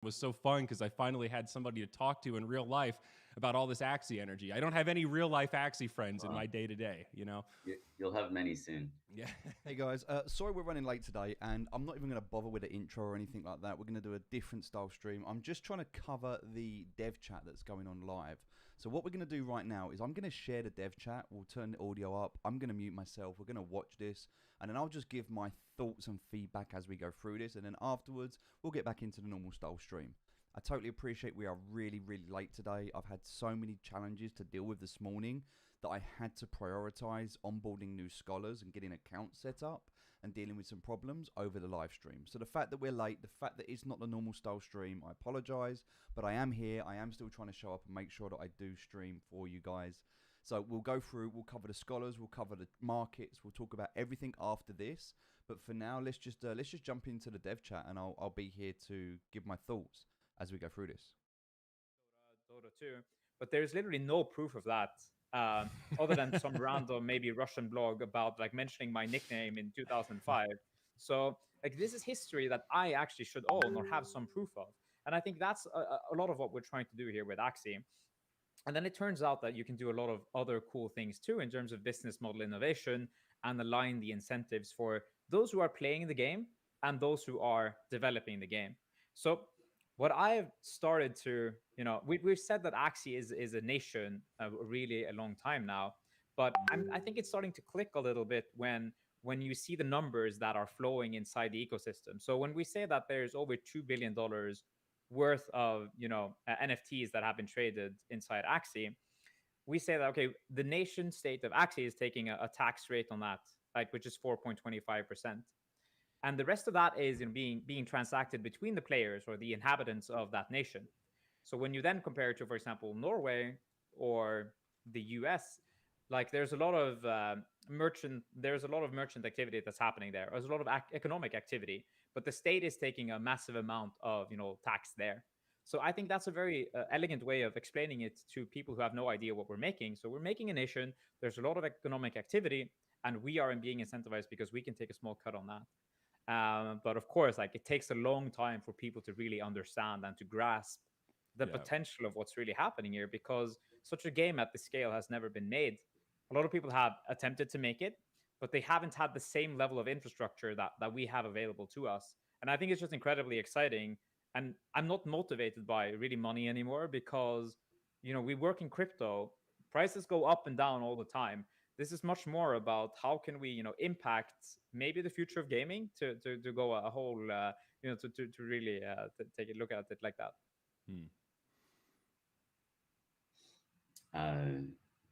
was so fun because I finally had somebody to talk to in real life about all this Axie energy. I don't have any real life Axie friends in my day to day, you know? You'll have many soon. Yeah. Hey guys, sorry we're running late today, and I'm not even going to bother with the intro or anything like that. We're going to do a different style stream. I'm just trying to cover the dev chat that's going on live. So what we're going to do right now is I'm going to share the dev chat. We'll turn the audio up. I'm going to mute myself. We're going to watch this, and then I'll just give my thoughts and feedback as we go through this, and then afterwards we'll get back into the normal style stream. I totally appreciate we are really late today. I've had so many challenges to deal with this morning that I had to prioritize onboarding new scholars and getting accounts set up and dealing with some problems over the live stream. So the fact that we're late, the fact that it's not the normal style stream, I apologize, but I am here. I am still trying to show up and make sure that I do stream for you guys. So we'll go through, we'll cover the scholars, we'll cover the markets, we'll talk about everything after this. But for now, let's just jump into the dev chat, and I'll be here to give my thoughts as we go through this. Dota 2, but there's literally no proof of that, other than some random maybe Russian blog about like mentioning my nickname in 2005. So like this is history that I actually should own or have some proof of, and I think that's a lot of what we're trying to do here with Axie. And then it turns out that you can do a lot of other cool things too in terms of business model innovation and align the incentives for those who are playing the game and those who are developing the game. So what I've started to, we've said that Axie is a nation really a long time now, but I think it's starting to click a little bit when you see the numbers that are flowing inside the ecosystem. So when we say that there's over $2 billion worth of NFTs that have been traded inside Axie, we say that okay, the nation state of Axie is taking a tax rate on that, like which is 4.25%. And the rest of that is being transacted between the players or the inhabitants of that nation. So when you then compare it to, for example, Norway or the US, like there's a lot of merchant activity that's happening there. There's a lot of economic activity, but the state is taking a massive amount of tax there. So I think that's a very elegant way of explaining it to people who have no idea what we're making. So we're making a nation. There's a lot of economic activity, and we are being incentivized because we can take a small cut on that. But of course, like it takes a long time for people to really understand and to grasp the potential of what's really happening here, because such a game at this scale has never been made. A lot of people have attempted to make it, but they haven't had the same level of infrastructure that we have available to us. And I think it's just incredibly exciting. And I'm not motivated by really money anymore because, we work in crypto. Prices go up and down all the time. This is much more about how can we impact maybe the future of gaming to go a whole to really take a look at it like that.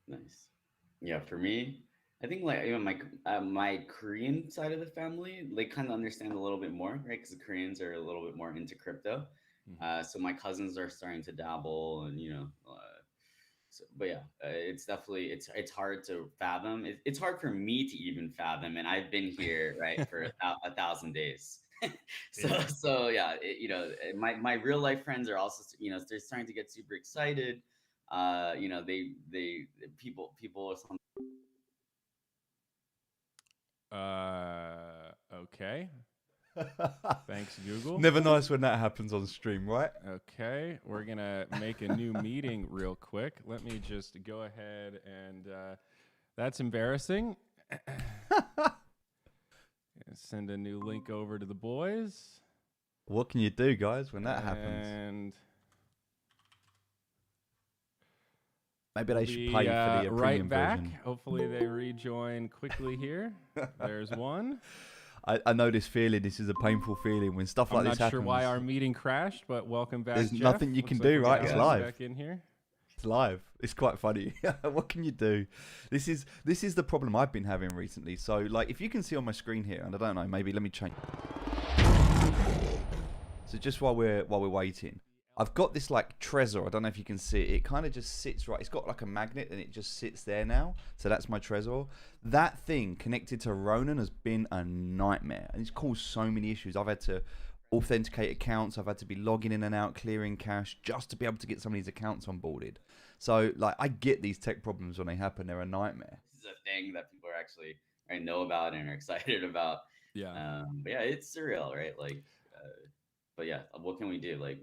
Nice. Yeah, for me, I think like my Korean side of the family, they kind of understand a little bit more, right? Because the Koreans are a little bit more into crypto. So my cousins are starting to dabble, and but yeah, it's definitely it's hard to fathom. It's hard for me to even fathom, and I've been here right for 1,000 days. So yeah, my real life friends are also they're starting to get super excited. They people or something. Okay. Thanks, Google. Never nice when that happens on stream, right? Okay, we're going to make a new meeting real quick. Let me just go ahead and that's embarrassing. Send a new link over to the boys. What can you do, guys, when that happens? And maybe they should pay for the right premium back. version. Hopefully they rejoin quickly here. There's one. I know this feeling. This is a painful feeling when stuff like this happens. I'm not sure why our meeting crashed, but welcome back. There's Jeff. nothing you can do, right? It's live. Back in here. It's live. It's quite funny. What can you do? This is the problem I've been having recently. So, like, if you can see on my screen here, and I don't know, maybe let me change. So just while we're waiting, I've got this like Trezor. I don't know if you can see it. It kind of just sits right. It's got like a magnet and it just sits there now. So that's my Trezor. That thing connected to Ronin has been a nightmare. And it's caused so many issues. I've had to authenticate accounts. I've had to be logging in and out, clearing cache just to be able to get some of these accounts onboarded. So like I get these tech problems when they happen. They're a nightmare. This is a thing that people are actually know about and are excited about. Yeah. But yeah, it's surreal, right? Like, but yeah, what can we do? Like,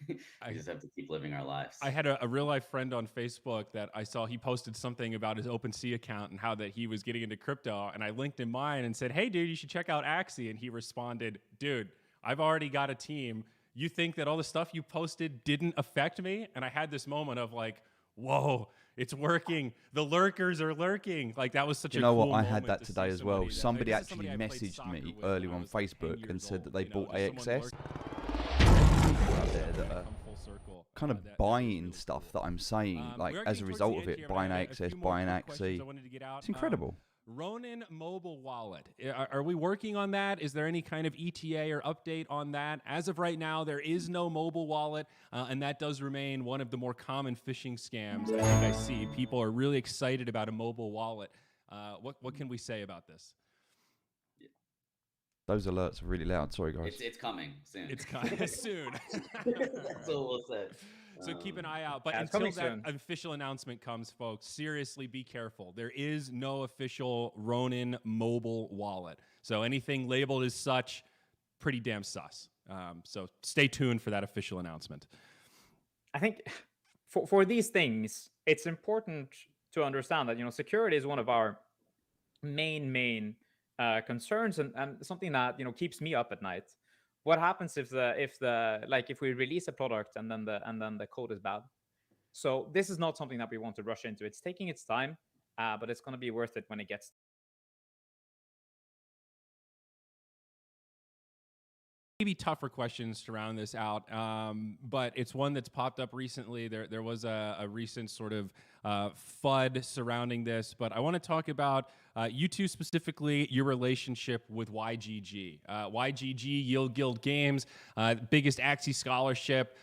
We just have to keep living our lives. I had a real life friend on Facebook that I saw. He posted something about his OpenSea account and how that he was getting into crypto. And I linked in mine and said, "Hey, dude, you should check out Axie." And he responded, "Dude, I've already got a team. You think that all the stuff you posted didn't affect me?" And I had this moment of like, whoa, it's working. The lurkers are lurking. Like, that was such a cool moment. You know what? I had that today as well. Somebody this is actually I played messaged soccer me with earlier when I on was, like, 10 Facebook and years said that old, they you know, bought just someone AXS. lurking. Out there that are Come full circle. kind of That was buying really stuff cool. that I'm saying, like We are as getting a towards result the of end it, here, buying but I had a access, few more buying quick questions Axie. I wanted to get out. It's incredible. Ronin mobile wallet. Are we working on that? Is there any kind of ETA or update on that? As of right now, there is no mobile wallet, and that does remain one of the more common phishing scams I think I see. People are really excited about a mobile wallet. What can we say about this? Those alerts are really loud. Sorry, guys. It's coming soon. It's coming soon. That's what we'll say. So keep an eye out. But Yeah, it's until coming that soon. official announcement comes, folks, seriously be careful. There is no official Ronin mobile wallet. So anything labeled as such, pretty damn sus. So stay tuned for that official announcement. I think for these things, it's important to understand that security is one of our main concerns, and something that keeps me up at night. What happens if we release a product and then the code is bad? So this is not something that we want to rush into. It's taking its time, but it's going to be worth it when it gets. Maybe tougher questions to round this out, but it's one that's popped up recently. There was a recent sort of FUD surrounding this, but I want to talk about you two specifically, your relationship with YGG. YGG, Yield Guild Games, biggest Axie scholarship,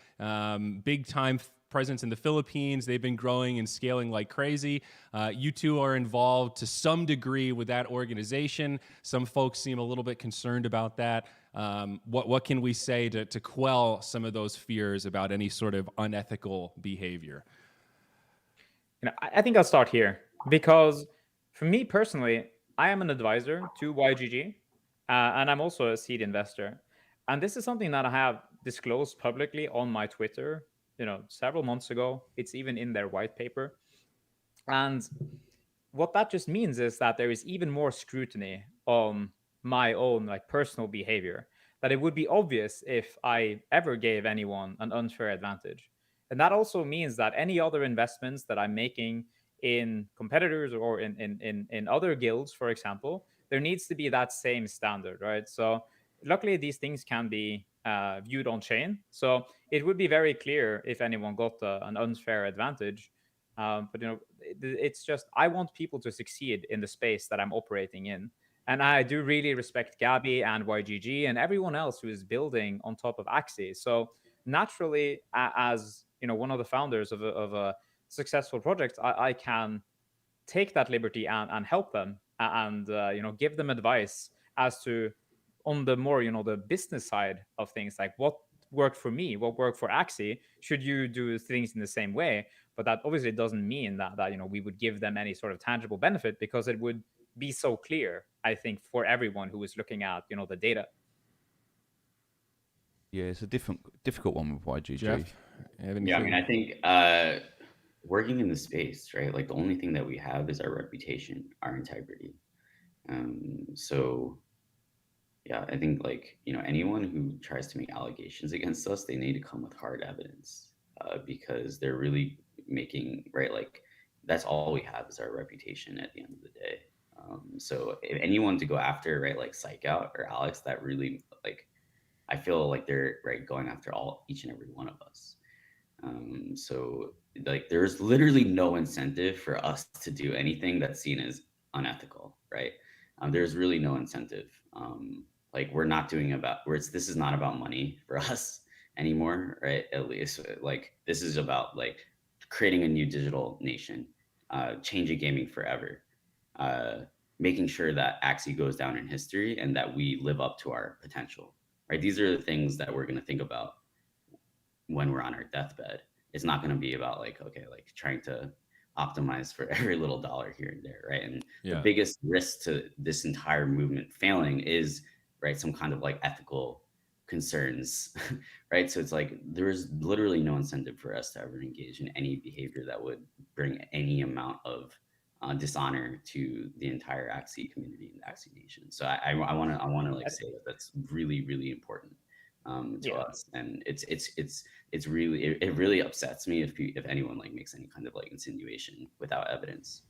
big time presence in the Philippines. They've been growing and scaling like crazy. You two are involved to some degree with that organization. Some folks seem a little bit concerned about that. What can we say to quell some of those fears about any sort of unethical behavior? I think I'll start here because for me personally, I am an advisor to YGG, and I'm also a seed investor. And this is something that I have disclosed publicly on my Twitter, several months ago. It's even in their white paper. And what that just means is that there is even more scrutiny on my own personal behavior, that it would be obvious if I ever gave anyone an unfair advantage. And that also means that any other investments that I'm making in competitors or in other guilds, for example, there needs to be that same standard, right? So luckily, these things can be viewed on chain. So it would be very clear if anyone got an unfair advantage. But it's just I want people to succeed in the space that I'm operating in. And I do really respect Gabby and YGG and everyone else who is building on top of Axie. So naturally, as one of the founders of a successful project, I can take that liberty and help them and give them advice as to on the more the business side of things, like what worked for me, what worked for Axie. Should you do things in the same way? But that obviously doesn't mean that we would give them any sort of tangible benefit, because it would be so clear, I think, for everyone who is looking at the data. Yeah, it's a difficult one with YGG. Jeff, Yeah, I mean, I think working in the space, right? Like the only thing that we have is our reputation, our integrity. So yeah, I think anyone who tries to make allegations against us, they need to come with hard evidence, because they're really making, right? Like that's all we have is our reputation at the end of the day. So if anyone to go after, right, like Psych Out or Alex, that really I feel like they're going after each and every one of us. So there's literally no incentive for us to do anything that's seen as unethical, right? There's really no incentive. We're not doing this is not about money for us anymore, right? At least this is about creating a new digital nation, changing gaming forever, making sure that Axie goes down in history and that we live up to our potential, right? These are the things that we're going to think about when we're on our deathbed. It's not going to be about trying to optimize for every little dollar here and there, right? And the biggest risk to this entire movement failing is, right, some kind of ethical concerns, right? So it's like there's literally no incentive for us to ever engage in any behavior that would bring any amount of dishonor to the entire Axie community and Axie Nation. So I want to like say that that's really really important to Yeah. us, and it's really it really upsets me if anyone like makes any kind of like insinuation without evidence.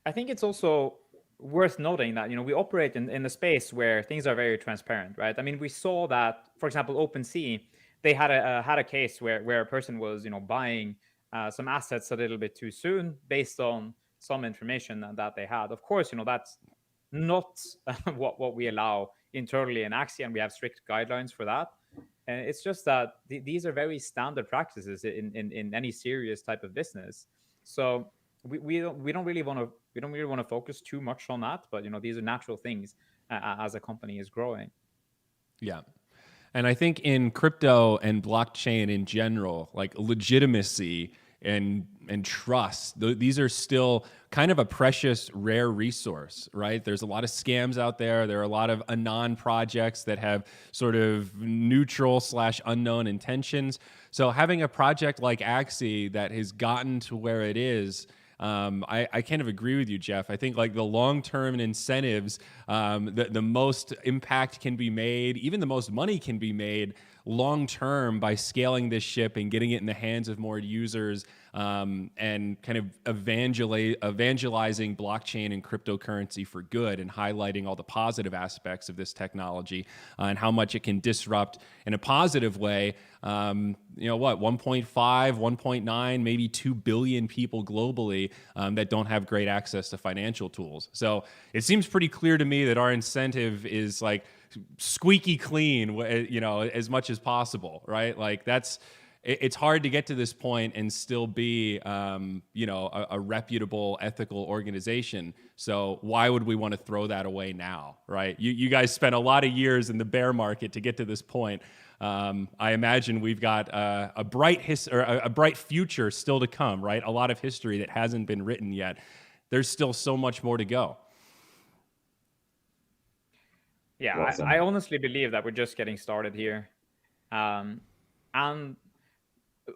I think it's also worth noting that we operate in a space where things are very transparent, right? I mean, we saw that, for example, OpenSea, they had a case where a person was buying some assets a little bit too soon based on some information that they had. Of course, that's not what we allow internally in Axie, and we have strict guidelines for that. And it's just that these are very standard practices in any serious type of business. So we don't really want to focus too much on that, but these are natural things as a company is growing. Yeah. And I think in crypto and blockchain in general, like legitimacy and trust, these are still kind of a precious, rare resource, right? There's a lot of scams out there. There are a lot of anon projects that have sort of neutral / unknown intentions. So having a project like Axie that has gotten to where it is, I kind of agree with you, Jeff. I think like the long-term incentives, the most impact can be made, even the most money can be made long-term by scaling this ship and getting it in the hands of more users, and kind of evangelizing blockchain and cryptocurrency for good and highlighting all the positive aspects of this technology, and how much it can disrupt in a positive way. 1.5, 1.9, maybe 2 billion people globally that don't have great access to financial tools. So it seems pretty clear to me that our incentive is like squeaky clean, as much as possible, right? Like it's hard to get to this point and still be, a reputable, ethical organization. So why would we want to throw that away now, right? You guys spent a lot of years in the bear market to get to this point. I imagine we've got a bright future still to come, right? A lot of history that hasn't been written yet. There's still so much more to go. Yeah, Well said. I honestly believe that we're just getting started here. And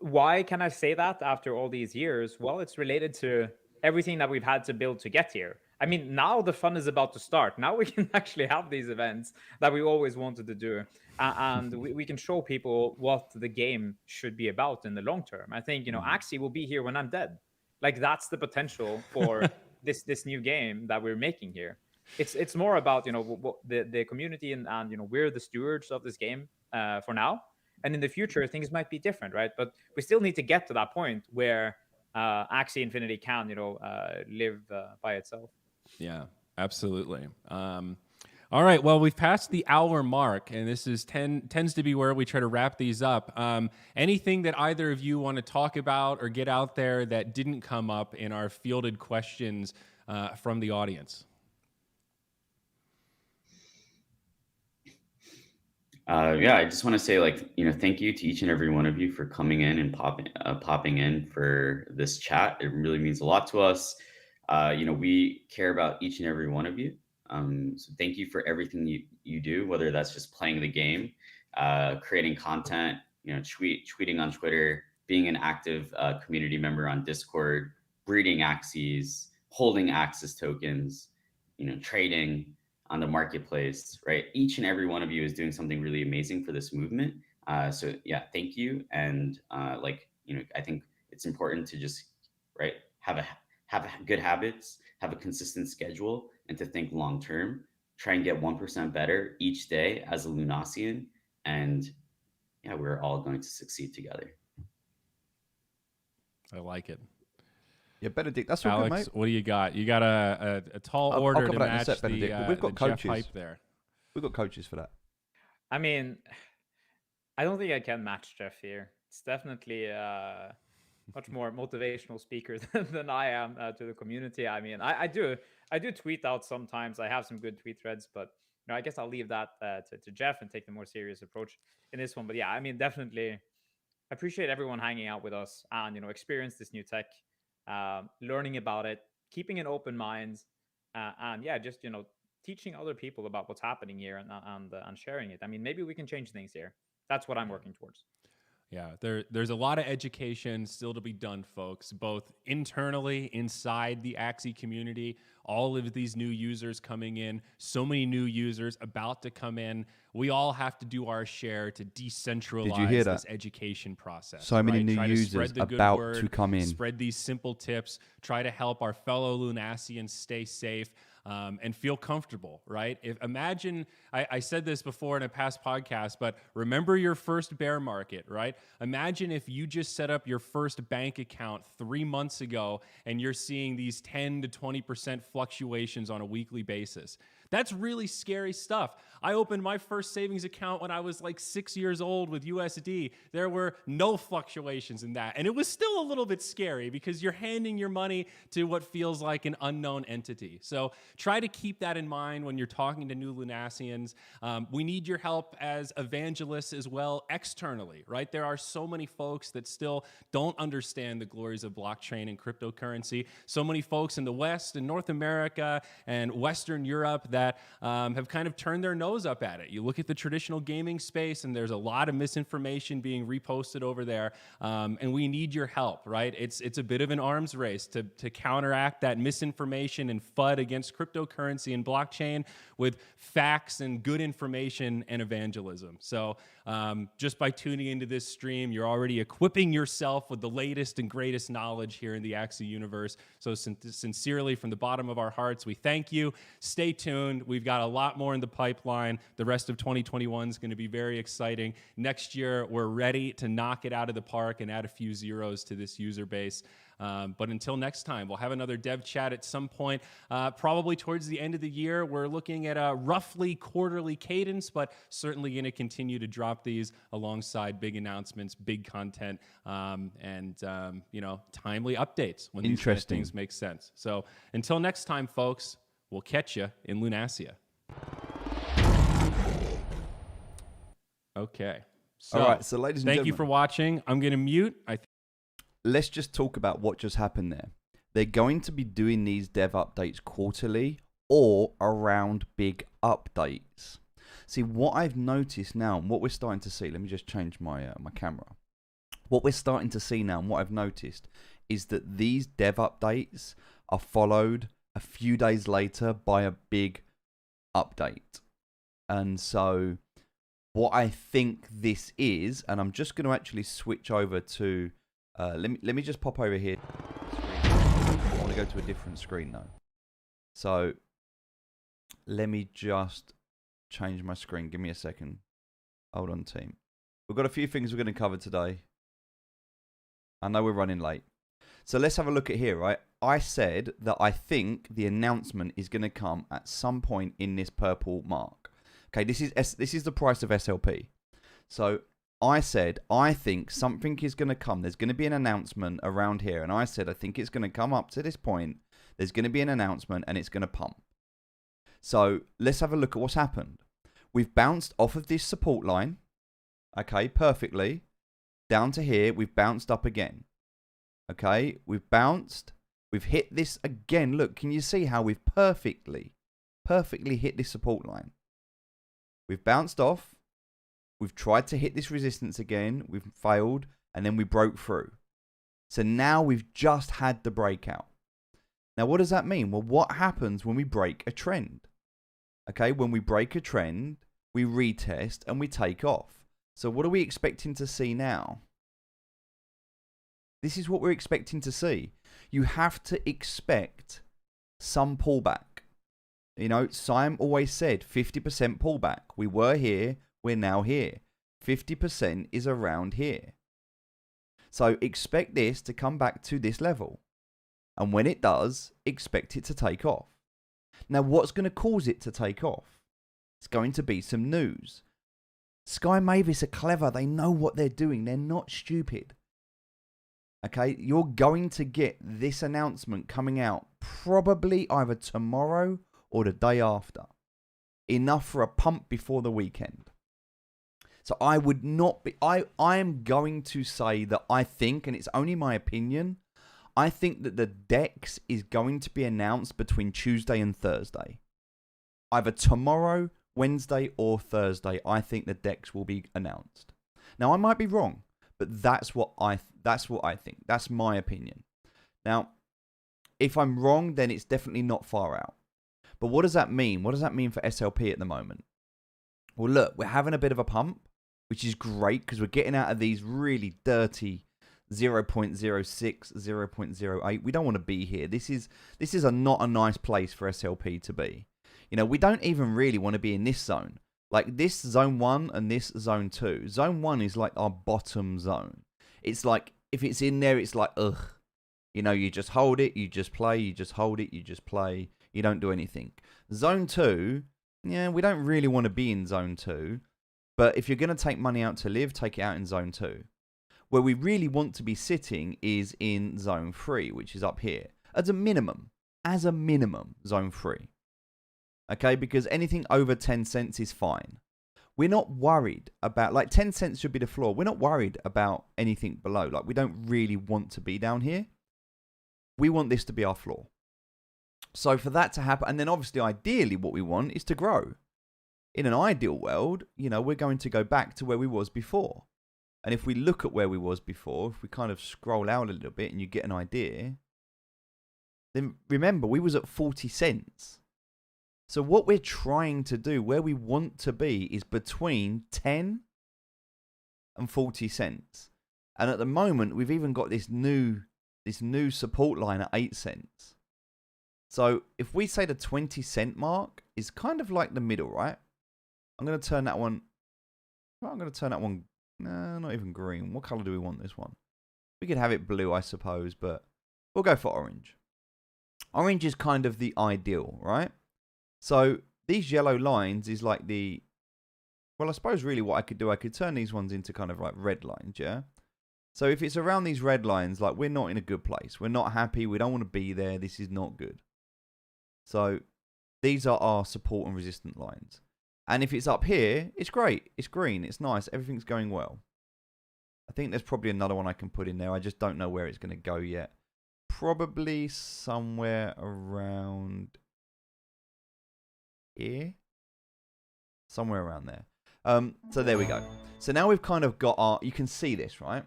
why can I say that after all these years? Well, it's related to everything that we've had to build to get here. I mean, now the fun is about to start. Now we can actually have these events that we always wanted to do. And we can show people what the game should be about in the long term. I think, Axie will be here when I'm dead. Like, that's the potential for this new game that we're making here. It's more about, what the community and we're the stewards of this game for now. And in the future, things might be different, right? But we still need to get to that point where Axie Infinity can, live by itself. Yeah, absolutely. All right. Well, we've passed the hour mark, and this tends to be where we try to wrap these up. Anything that either of you want to talk about or get out there that didn't come up in our fielded questions from the audience? Yeah, I just want to say, like, thank you to each and every one of you for coming in and popping in for this chat. It really means a lot to us. We care about each and every one of you. So thank you for everything you do, whether that's just playing the game, creating content, tweeting on Twitter, being an active community member on Discord, breeding Axies, holding Axis tokens, trading on the marketplace, right? Each and every one of you is doing something really amazing for this movement. So yeah, thank you. And I think it's important to just have good habits, have a consistent schedule, and to think long term. Try and get 1% better each day as a Lunasian, and yeah, we're all going to succeed together. I like it. Yeah, Benedict, that's all Alex, good, mate. what do you got? You got a tall order I'll to cover that in a match sec, Benedict, but we've the got Jeff coaches. hype there. We've got coaches for that. I mean, I don't think I can match Jeff here. It's definitely much more motivational speaker than I am to the community. I mean, I do tweet out sometimes. I have some good tweet threads, but I guess I'll leave that to Jeff and take the more serious approach in this one. But yeah, I mean, definitely appreciate everyone hanging out with us and experience this new tech, learning about it, keeping an open mind, and yeah, just teaching other people about what's happening here and sharing it. I mean, maybe we can change things here. That's what I'm working towards. Yeah, there's a lot of education still to be done, folks, both internally inside the Axie community, all of these new users coming in, so many new users about to come in. We all have to do our share to decentralize this education process. So many new users about to come in. Spread these simple tips, try to help our fellow Lunasians stay safe. And feel comfortable, right? Imagine, I said this before in a past podcast, but remember your first bear market, right? Imagine if you just set up your first bank account 3 months ago and you're seeing these 10 to 20% fluctuations on a weekly basis. That's really scary stuff. I opened my first savings account when I was like 6 years old with USD. There were no fluctuations in that. And it was still a little bit scary because you're handing your money to what feels like an unknown entity. So try to keep that in mind when you're talking to new Lunasians. We need your help as evangelists as well externally, right? There are so many folks that still don't understand the glories of blockchain and cryptocurrency. So many folks in the West and North America and Western Europe that have kind of turned their nose up at it. You look at the traditional gaming space and there's a lot of misinformation being reposted over there, and we need your help, right? It's a bit of an arms race to counteract that misinformation and FUD against cryptocurrency and blockchain with facts and good information and evangelism. So just by tuning into this stream, you're already equipping yourself with the latest and greatest knowledge here in the Axie universe. So sincerely, from the bottom of our hearts, we thank you. Stay tuned. We've got a lot more in the pipeline. The rest of 2021 is going to be very exciting. Next year, we're ready to knock it out of the park and add a few zeros to this user base. But until next time, we'll have another dev chat at some point, probably towards the end of the year. We're looking at a roughly quarterly cadence, but certainly going to continue to drop these alongside big announcements, big content, and timely updates when these kind of things make sense. So until next time, folks, we'll catch you in Lunasia. Okay. So, all right. So, ladies and gentlemen, thank you for watching. I'm going to mute. Let's just talk about what just happened there. They're going to be doing these dev updates quarterly or around big updates. See, what I've noticed now and what we're starting to see, let me just change my my camera. What we're starting to see now and what I've noticed is that these dev updates are followed a few days later by a big update. And so what I think this is, and I'm just going to actually switch over to, let me just pop over here. I want to go to a different screen though. So let me just change my screen. Give me a second. Hold on, team. We've got a few things we're going to cover today. I know we're running late. So let's have a look at here, right? I said that I think the announcement is going to come at some point in this purple mark. Okay, this is the price of SLP. So I said, I think something is going to come. There's going to be an announcement around here. And I said, I think it's going to come up to this point. There's going to be an announcement and it's going to pump. So let's have a look at what's happened. We've bounced off of this support line. Okay, perfectly. Down to here, we've bounced up again. Okay, we've bounced. We've hit this again. Look, can you see how we've perfectly hit this support line? We've bounced off. We've tried to hit this resistance again. We've failed. And then we broke through. So now we've just had the breakout. Now, what does that mean? Well, what happens when we break a trend? Okay, when we break a trend, we retest and we take off. So what are we expecting to see now? This is what we're expecting to see. You have to expect some pullback. You know, Simon always said 50% pullback. We were here, we're now here. 50% is around here. So expect this to come back to this level. And when it does, expect it to take off. Now, what's going to cause it to take off? It's going to be some news. Sky Mavis are clever. They know what they're doing. They're not stupid. Okay, you're going to get this announcement coming out probably either tomorrow or the day after. Enough for a pump before the weekend. So I would not be... I am going to say that I think, and it's only my opinion, I think that the DEX is going to be announced between Tuesday and Thursday. Either tomorrow, Wednesday, or Thursday, I think the decks will be announced. Now, I might be wrong, but that's what I think. That's my opinion. Now, if I'm wrong, then it's definitely not far out. But what does that mean? What does that mean for SLP at the moment? Well, look, we're having a bit of a pump, which is great because we're getting out of these really dirty 0.06, 0.08. We don't want to be here. This is not a nice place for SLP to be. You know, we don't even really want to be in this zone. Like this zone 1 and this zone 2. Zone 1 is like our bottom zone. It's like, if it's in there, it's like, ugh. You know, you just hold it, you just play, you just hold it, you just play. You don't do anything. Zone 2, yeah, we don't really want to be in zone 2. But if you're going to take money out to live, take it out in zone 2. Where we really want to be sitting is in zone 3, which is up here. As a minimum, zone 3. Okay, because anything over 10 cents is fine. We're not worried about, like 10 cents should be the floor. We're not worried about anything below. Like we don't really want to be down here. We want this to be our floor. So for that to happen, and then obviously ideally what we want is to grow. In an ideal world, you know, we're going to go back to where we was before. And if we look at where we was before, if we kind of scroll out a little bit and you get an idea, then remember we was at 40 cents. So what we're trying to do, where we want to be, is between 10 and 40 cents. And at the moment, we've even got this new support line at 8 cents. So if we say the 20 cent mark is kind of like the middle, right? I'm going to turn that one. Well, I'm going to turn that one. No, not even green. What color do we want this one? We could have it blue, I suppose, but we'll go for orange. Orange is kind of the ideal, right? So these yellow lines is like the, well, I suppose really what I could do, I could turn these ones into kind of like red lines, yeah? So if it's around these red lines, like we're not in a good place. We're not happy. We don't want to be there. This is not good. So these are our support and resistant lines. And if it's up here, it's great. It's green. It's nice. Everything's going well. I think there's probably another one I can put in there. I just don't know where it's going to go yet. Probably somewhere around here. Somewhere around there. So there we go. So now we've kind of got our, you can see this, right?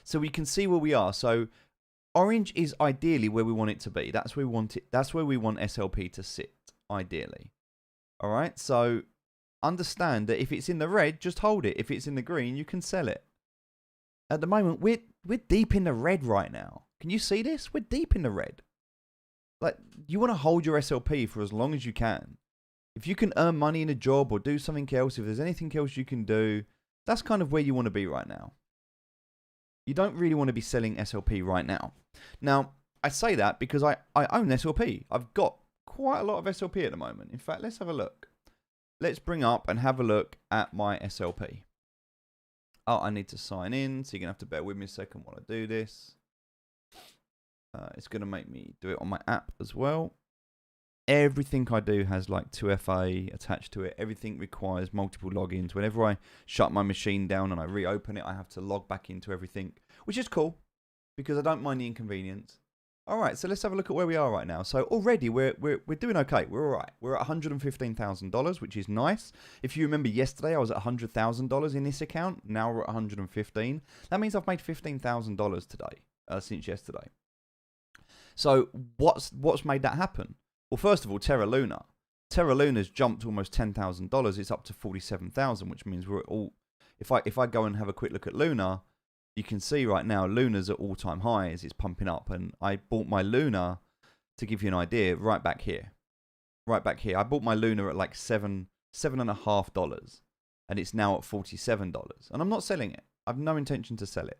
So we can see where we are. So orange is ideally where we want it to be. That's where we want it. That's where we want SLP to sit, ideally. All right. So understand that if it's in the red, just hold it. If it's in the green, you can sell it. At the moment, we're deep in the red right now. Can you see this? We're deep in the red. Like, you want to hold your SLP for as long as you can. If you can earn money in a job or do something else, if there's anything else you can do, that's kind of where you want to be right now. You don't really want to be selling SLP right now. Now, I say that because I own SLP. I've got quite a lot of SLP at the moment. In fact, let's have a look. Let's bring up and have a look at my SLP. Oh, I need to sign in, so you're going to have to bear with me a second while I do this. It's going to make me do it on my app as well. Everything I do has like 2FA attached to it. Everything requires multiple logins. Whenever I shut my machine down and I reopen it, I have to log back into everything, which is cool because I don't mind the inconvenience. All right, so let's have a look at where we are right now. So already we're doing okay. We're all right. We're at $115,000, which is nice. If you remember yesterday, I was at $100,000 in this account. Now we're at 115. That means I've made $15,000 today, since yesterday. So what's made that happen? Well, first of all, Terra Luna. Terra Luna's jumped almost $10,000. It's up to 47,000, which means we're at all. If I go and have a quick look at Luna, you can see right now Luna's at all-time highs. It's pumping up, and I bought my Luna, to give you an idea, right back here. Right back here. I bought my Luna at like $7.50, and it's now at $47. And I'm not selling it. I've no intention to sell it.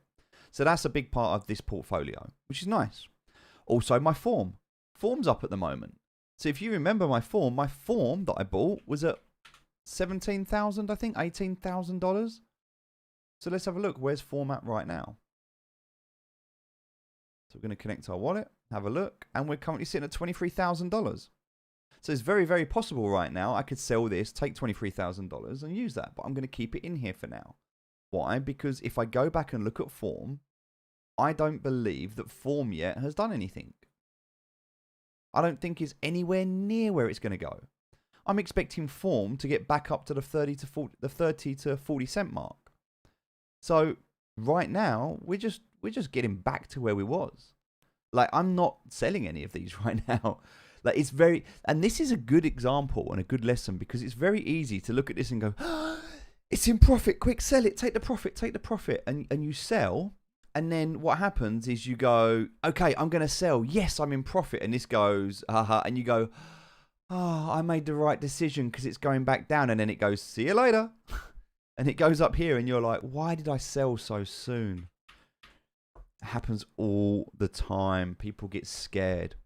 So that's a big part of this portfolio, which is nice. Also, my form. Form's up at the moment. So if you remember my form that I bought was at $17,000, I think, $18,000. So let's have a look. Where's form at right now? So we're going to connect our wallet, have a look, and we're currently sitting at $23,000. So it's very, very possible right now I could sell this, take $23,000 and use that, but I'm going to keep it in here for now. Why? Because if I go back and look at form, I don't believe that form yet has done anything. I don't think is anywhere near where it's going to go. I'm expecting form to get back up to the 30 to 40 cent mark. So right now, we're just getting back to where we was. Like, I'm not selling any of these right now. Like, it's very, and this is a good example and a good lesson, because it's very easy to look at this and go, oh, it's in profit, quick, sell it, take the profit, and you sell. And then what happens is you go, okay, I'm going to sell. Yes, I'm in profit. And this goes, haha. And you go, oh, I made the right decision because it's going back down. And then it goes, see you later. And it goes up here and you're like, why did I sell so soon? It happens all the time. People get scared.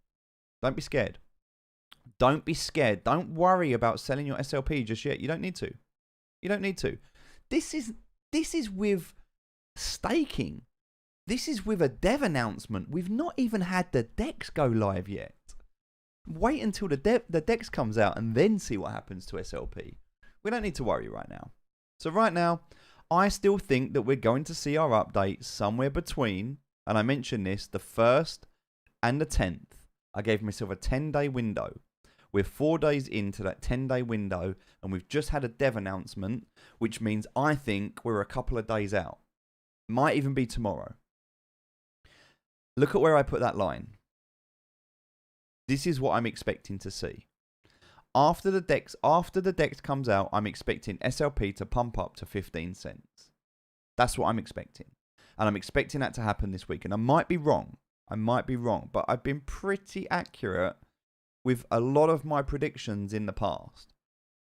Don't be scared. Don't be scared. Don't worry about selling your SLP just yet. You don't need to. You don't need to. This is with staking. This is with a dev announcement. We've not even had the DEX go live yet. Wait until the DEX comes out and then see what happens to SLP. We don't need to worry right now. So right now, I still think that we're going to see our update somewhere between, and I mentioned this, the 1st and the 10th. I gave myself a 10-day window. We're 4 days into that 10-day window, and we've just had a dev announcement, which means I think we're a couple of days out. Might even be tomorrow. Look at where I put that line. This is what I'm expecting to see. After the DEX comes out, I'm expecting SLP to pump up to 15 cents. That's what I'm expecting. And I'm expecting that to happen this week. And I might be wrong. But I've been pretty accurate with a lot of my predictions in the past.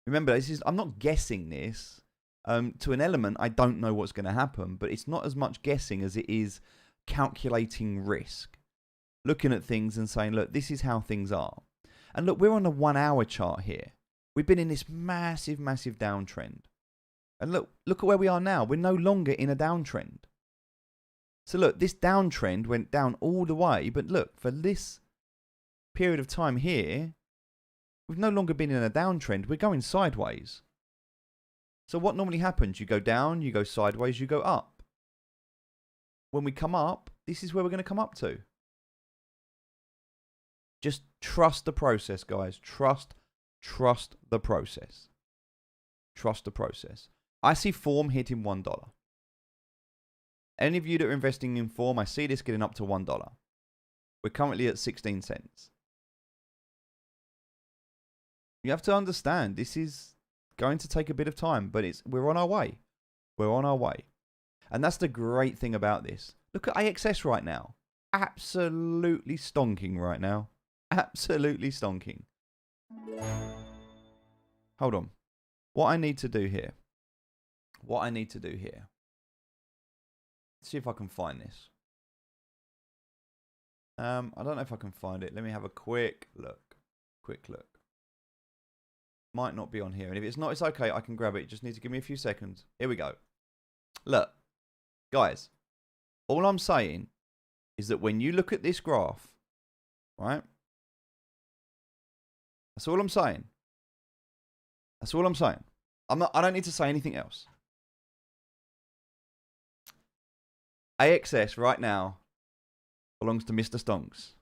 Remember, I'm not guessing this. To an element, I don't know what's going to happen, but it's not as much guessing as it is calculating risk. Looking at things and saying, look, this is how things are. And look, we're on a 1 hour chart here. We've been in this massive downtrend. And look at where we are now. We're no longer in a downtrend. So look, this downtrend went down all the way. But look, for this period of time here, we've no longer been in a downtrend. We're going sideways. So what normally happens? You go down, you go sideways, you go up. When we come up, this is where we're going to come up to. Just trust the process, guys. Trust the process. Trust the process. I see form hitting $1. Any of you that are investing in form, I see this getting up to $1. We're currently at 16 cents. You have to understand, this is going to take a bit of time, but we're on our way. We're on our way. And that's the great thing about this. Look at AXS right now. Absolutely stonking right now. Absolutely stonking. Hold on. What I need to do here. Let's see if I can find this. I don't know if I can find it. Let me have a quick look. Might not be on here. And if it's not, it's okay. I can grab it. You just need to give me a few seconds. Here we go. Look. Guys. All I'm saying is that when you look at this graph, right? That's all I'm saying. I don't need to say anything else. AXS right now belongs to Mr. Stonks.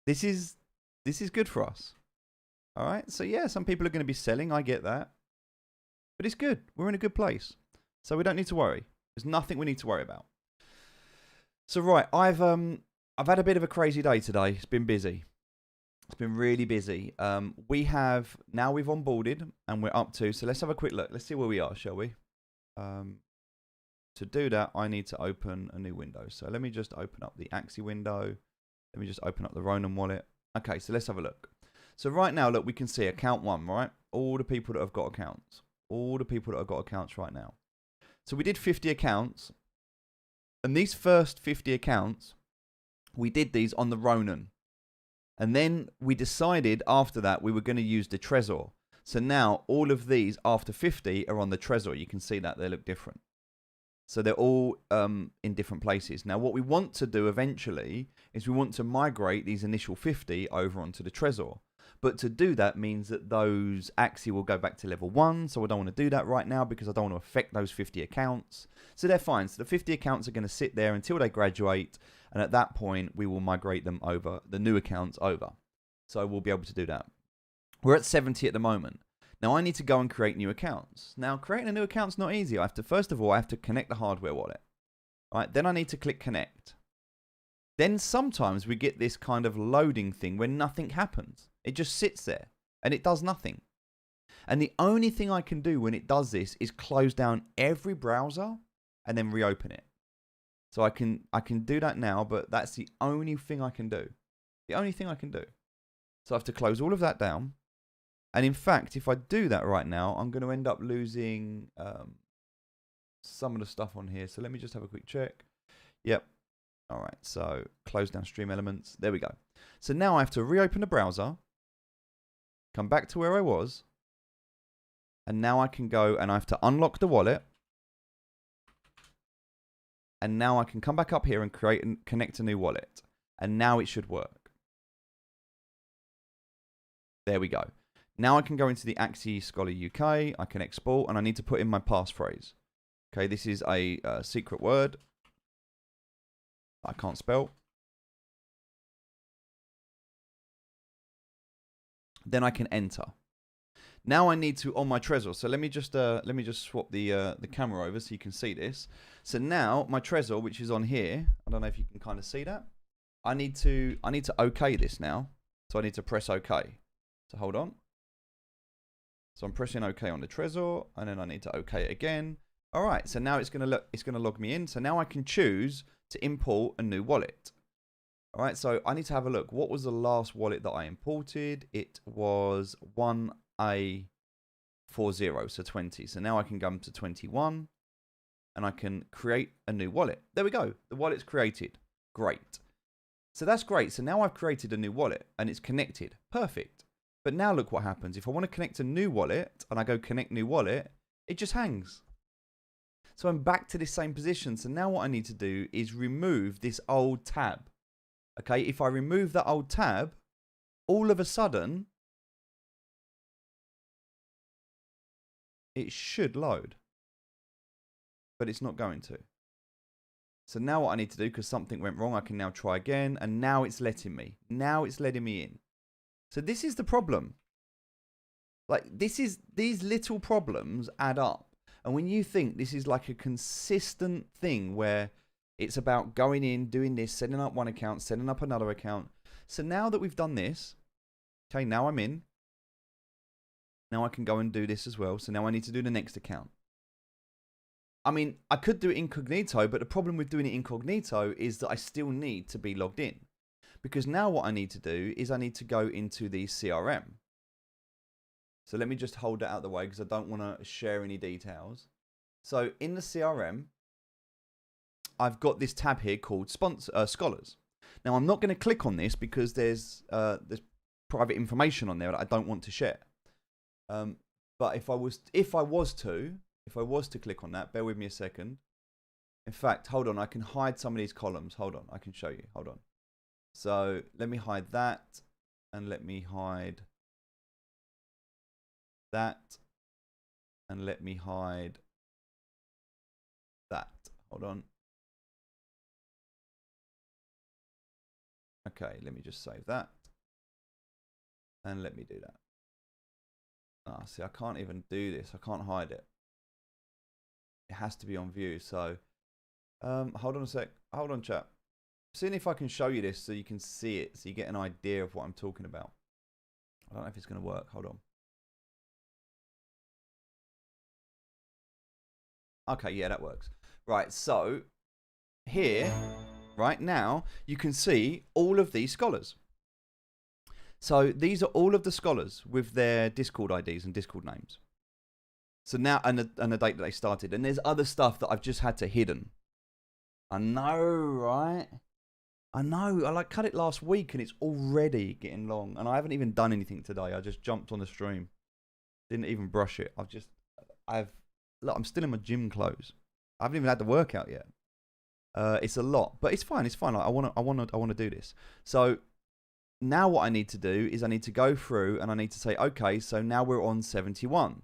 This is good for us. All right. So yeah, some people are going to be selling. I get that, but it's good. We're in a good place, so we don't need to worry. There's nothing we need to worry about. So right, I've had a bit of a crazy day today. It's been busy. It's been really busy. We've onboarded and we're up to. So let's have a quick look. Let's see where we are, shall we? To do that, I need to open a new window. So let me just open up the Axie window. Let me just open up the Ronin wallet. Okay, so let's have a look. So right now, look, we can see account 1, right? All the people that have got accounts. All the people that have got accounts right now. So we did 50 accounts. And these first 50 accounts, we did these on the Ronin. And then we decided after that we were going to use the Trezor. So now all of these after 50 are on the Trezor. You can see that they look different. So they're all in different places. Now what we want to do eventually is we want to migrate these initial 50 over onto the Trezor. But to do that means that those Axie will go back to level 1. So I don't want to do that right now because I don't want to affect those 50 accounts. So they're fine. So the 50 accounts are going to sit there until they graduate. And at that point, we will migrate them over, the new accounts over. So we'll be able to do that. We're at 70 at the moment. Now I need to go and create new accounts. Now creating a new account's not easy. I have to, first of all, I have to connect the hardware wallet. All right, then I need to click connect. Then sometimes we get this kind of loading thing where nothing happens. It just sits there and it does nothing. And the only thing I can do when it does this is close down every browser and then reopen it. So I can do that now, but that's the only thing I can do. The only thing I can do. So I have to close all of that down. And in fact, if I do that right now, I'm going to end up losing some of the stuff on here. So let me just have a quick check. Yep. All right. So close down stream elements. There we go. So now I have to reopen the browser, come back to where I was. And now I can go and I have to unlock the wallet. And now I can come back up here and create and connect a new wallet. And now it should work. There we go. Now I can go into the Axie Scholar UK. I can export and I need to put in my passphrase. Okay, this is a secret word I can't spell. Then I can enter. Now I need to on my Trezor. So let me just swap the camera over so you can see this. So now my Trezor, which is on here, I don't know if you can kind of see that. I need to OK this now. So I need to press OK. So hold on. So I'm pressing OK on the Trezor, and then I need to OK it again. All right. So now it's gonna log me in. So now I can choose to import a new wallet. All right. So I need to have a look. What was the last wallet that I imported? It was 1A40, so 20. So now I can go to 21, and I can create a new wallet. There we go. The wallet's created. Great. So that's great. So now I've created a new wallet, and it's connected. Perfect. But now look what happens. If I want to connect a new wallet and I go connect new wallet, it just hangs. So I'm back to this same position. So now what I need to do is remove this old tab. Okay, if I remove that old tab, all of a sudden, it should load. But it's not going to. So now what I need to do, because something went wrong, I can now try again. And now it's letting me. Now it's letting me in. So this is the problem. Like these little problems add up. And when you think this is like a consistent thing where it's about going in, doing this, setting up one account, setting up another account. So now that we've done this, okay, now I'm in. Now I can go and do this as well. So now I need to do the next account. I mean, I could do it incognito, but the problem with doing it incognito is that I still need to be logged in. Because now what I need to do is I need to go into the CRM. So let me just hold that out of the way because I don't want to share any details. So in the CRM, I've got this tab here called Scholars. Now I'm not going to click on this because there's private information on there that I don't want to share. But if I was to click on that, bear with me a second. In fact, hold on, I can hide some of these columns. Hold on, I can show you. Hold on. So let me hide that, and let me hide that, and let me hide that. Hold on. Okay, let me just save that, and let me do that. Ah, see, I can't even do this. I can't hide it. It has to be on view. So, hold on a sec. Hold on, chat. Seeing if I can show you this so you can see it, so you get an idea of what I'm talking about. I don't know if it's going to work. Hold on. Okay, yeah, that works. Right, so here, right now, you can see all of these scholars. So these are all of the scholars with their Discord IDs and Discord names. So now, and the date that they started. And there's other stuff that I've just had to hidden. I know, right? I know. I cut it last week and it's already getting long. And I haven't even done anything today. I just jumped on the stream. Didn't even brush it. Look, I'm still in my gym clothes. I haven't even had the workout yet. It's a lot, but it's fine. It's fine. I want to do this. So now what I need to do is I need to go through and I need to say, okay, so now we're on 71.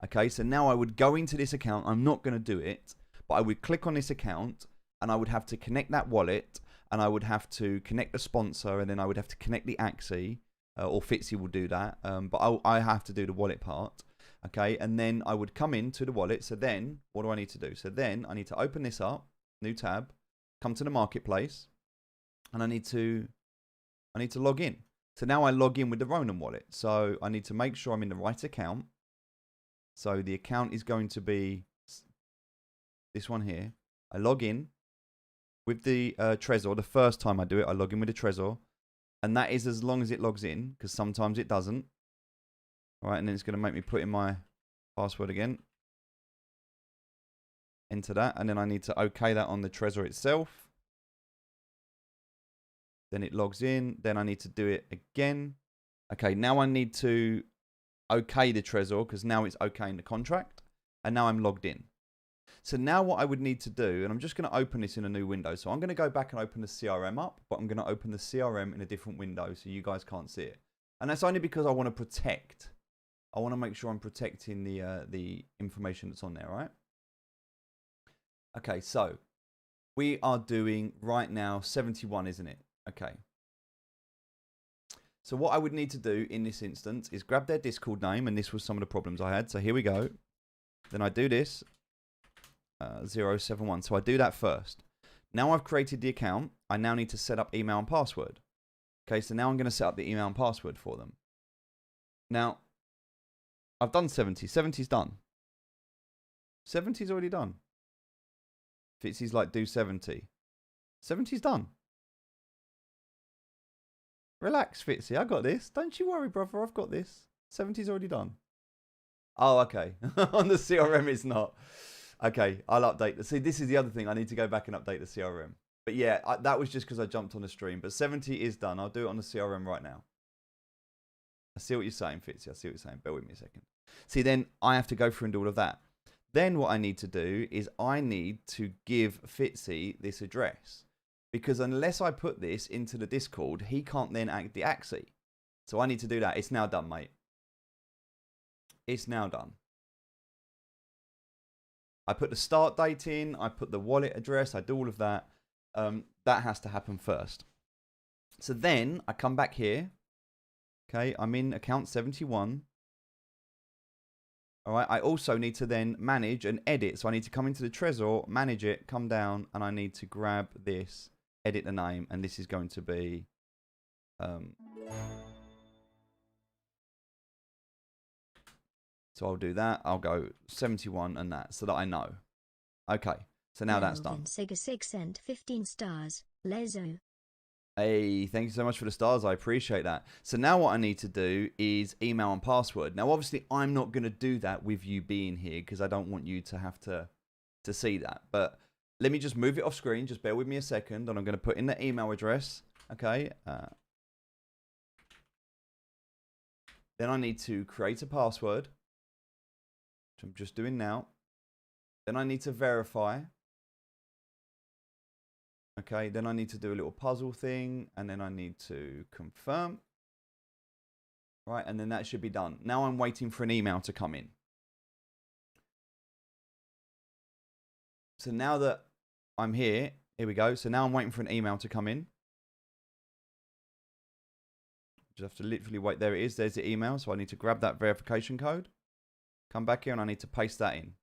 Okay, so now I would go into this account. I'm not going to do it, but I would click on this account and I would have to connect that wallet. and I would have to connect the sponsor, and then I would have to connect the Axie, or Fitzy will do that. But I have to do the wallet part. Okay, and then I would come into the wallet. So then, what do I need to do? So then I need to open this up, new tab, come to the marketplace, and I need to log in. So now I log in with the Ronin wallet. So I need to make sure I'm in the right account. So the account is going to be this one here. I log in with the Trezor. The first time I do it, I log in with the Trezor. And that is as long as it logs in, because sometimes it doesn't. All right, and then it's going to make me put in my password again. Enter that, and then I need to OK that on the Trezor itself. Then it logs in. Then I need to do it again. Okay, now I need to OK the Trezor, because now it's OK in the contract. And now I'm logged in. So now what I would need to do, and I'm just going to open this in a new window. So I'm going to go back and open the CRM up, but I'm going to open the CRM in a different window so you guys can't see it. And that's only because I want to protect. I want to make sure I'm protecting the information that's on there, right? Okay, so we are doing right now 71, isn't it? Okay. So what I would need to do in this instance is grab their Discord name, and this was some of the problems I had. So here we go. Then I do this. 071. So I do that first. Now I've created the account. I now need to set up email and password. Okay, so now I'm going to set up the email and password for them. Now, I've done 70. 70's done. 70's already done. Fitzy's like, do 70. 70's done. Relax, Fitzy. I got this. Don't you worry, brother. I've got this. 70's already done. Oh, okay. On the CRM, it's not. Okay, I'll update. See, this is the other thing. I need to go back and update the CRM. But yeah, that was just because I jumped on the stream. But 70 is done. I'll do it on the CRM right now. I see what you're saying, Fitzy. I see what you're saying. Bear with me a second. See, then I have to go through and do all of that. Then what I need to do is I need to give Fitzy this address. Because unless I put this into the Discord, he can't then act the Axie. So I need to do that. It's now done, mate. It's now done. I put the start date in. I put the wallet address. I do all of that. That has to happen first. So then I come back here. Okay, I'm in account 71. All right, I also need to then manage and edit. So I need to come into the Trezor, manage it, come down, and I need to grab this, edit the name, and this is going to be... So I'll do that. I'll go 71 and that so that I know. Okay. So now that's done. Sega 6 sent 15 stars. Lezo. Hey, thank you so much for the stars. I appreciate that. So now what I need to do is email and password. Now, obviously, I'm not going to do that with you being here because I don't want you to have to see that. But let me just move it off screen. Just bear with me a second. And I'm going to put in the email address. Okay. Then I need to create a password, which I'm just doing now. Then I need to verify. Okay, then I need to do a little puzzle thing, and then I need to confirm. Right, and then that should be done. Now I'm waiting for an email to come in. So now that I'm here we go. So now I'm waiting for an email to come in. Just have to literally wait. There it is. There's the email. So I need to grab that verification code. Come back here and I need to paste that in.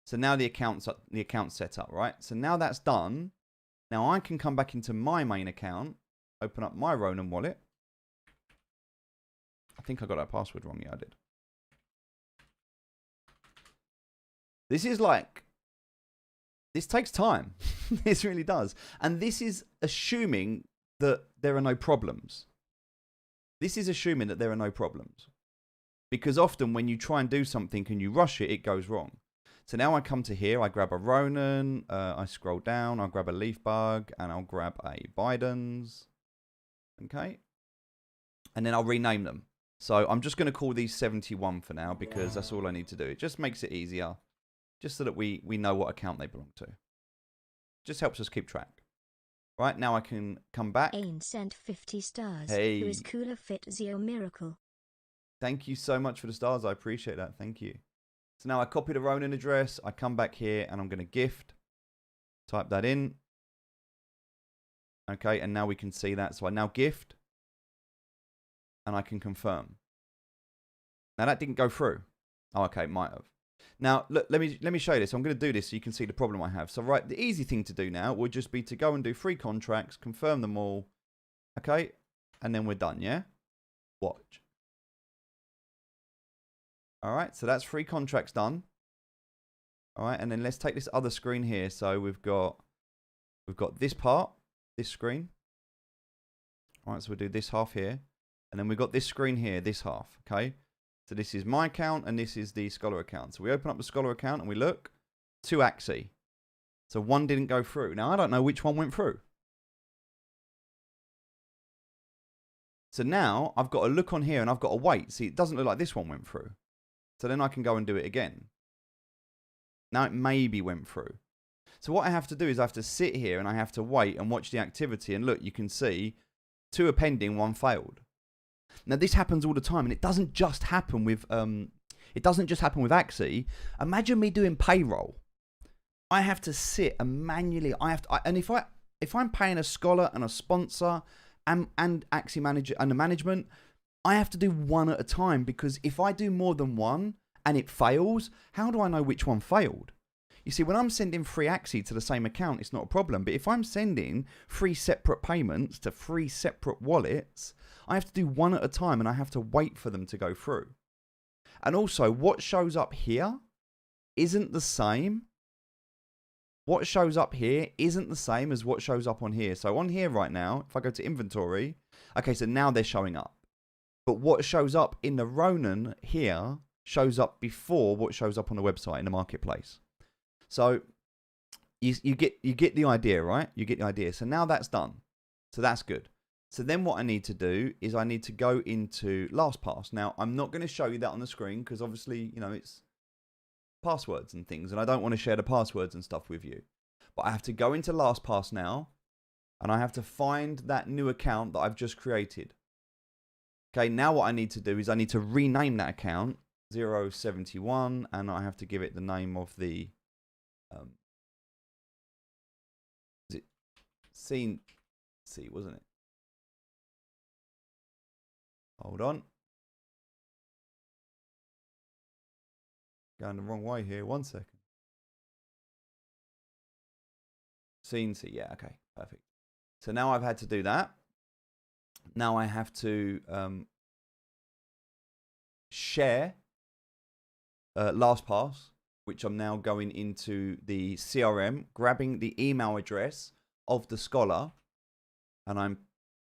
So now the account's set up, right? So now that's done. Now I can come back into my main account, open up my Ronin wallet. I think I got that password wrong. Yeah, I did. This is like, this takes time. This really does. And this is assuming that there are no problems. This is assuming that there are no problems. Because often when you try and do something and you rush it, it goes wrong. So now I come to here, I grab a Ronin, I scroll down, I'll grab a Leaf Bug, and I'll grab a Biden's. Okay. And then I'll rename them. So I'm just going to call these 71 for now because that's all I need to do. It just makes it easier. Just so that we know what account they belong to. Just helps us keep track. Right, now I can come back. Ain sent 50 stars. Hey. Who is cooler fit Zio Miracle. Thank you so much for the stars. I appreciate that. Thank you. So now I copy the Ronin address. I come back here and I'm going to gift. Type that in. Okay, and now we can see that. So I now gift, and I can confirm. Now that didn't go through. Oh, okay, it might have. Now, look, let me show you this. I'm going to do this so you can see the problem I have. So, right, the easy thing to do now would just be to go and do 3 contracts, confirm them all, okay, and then we're done, yeah? Watch. All right, so that's 3 contracts done. All right, and then let's take this other screen here. So we've got this part, this screen. All right, so we'll do this half here, and then we've got this screen here, this half, okay? So this is my account, and this is the Scholar account. So we open up the Scholar account, and we look, 2 Axie. So 1 didn't go through. Now, I don't know which one went through. So now, I've got to look on here, and I've got to wait. See, it doesn't look like this one went through. So then I can go and do it again. Now, it maybe went through. So what I have to do is I have to sit here, and I have to wait and watch the activity. And look, you can see 2 are pending, 1 failed. Now this happens all the time, and it doesn't just happen with Axie. Imagine me doing payroll. I have to sit and manually. And if I'm paying a scholar and a sponsor and Axie manager and the management, I have to do 1 at a time, because if I do more than 1 and it fails, how do I know which one failed? You see, when I'm sending 3 Axie to the same account, it's not a problem. But if I'm sending 3 separate payments to 3 separate wallets, I have to do 1 at a time, and I have to wait for them to go through. And also, what shows up here isn't the same. What shows up here isn't the same as what shows up on here. So on here right now, if I go to inventory, okay, so now they're showing up. But what shows up in the Ronin here shows up before what shows up on the website in the marketplace. So you get the idea, right? You get the idea. So now that's done. So that's good. So then what I need to do is I need to go into LastPass. Now, I'm not going to show you that on the screen because obviously, you know, it's passwords and things, and I don't want to share the passwords and stuff with you. But I have to go into LastPass now, and I have to find that new account that I've just created. Okay, now what I need to do is I need to rename that account 071, and I have to give it the name of the is it C, wasn't it? Hold on. Going the wrong way here. 1 second. Scene C. Yeah, okay. Perfect. So now I've had to do that. Now I have to share LastPass, which I'm now going into the CRM, grabbing the email address of the scholar, and I'm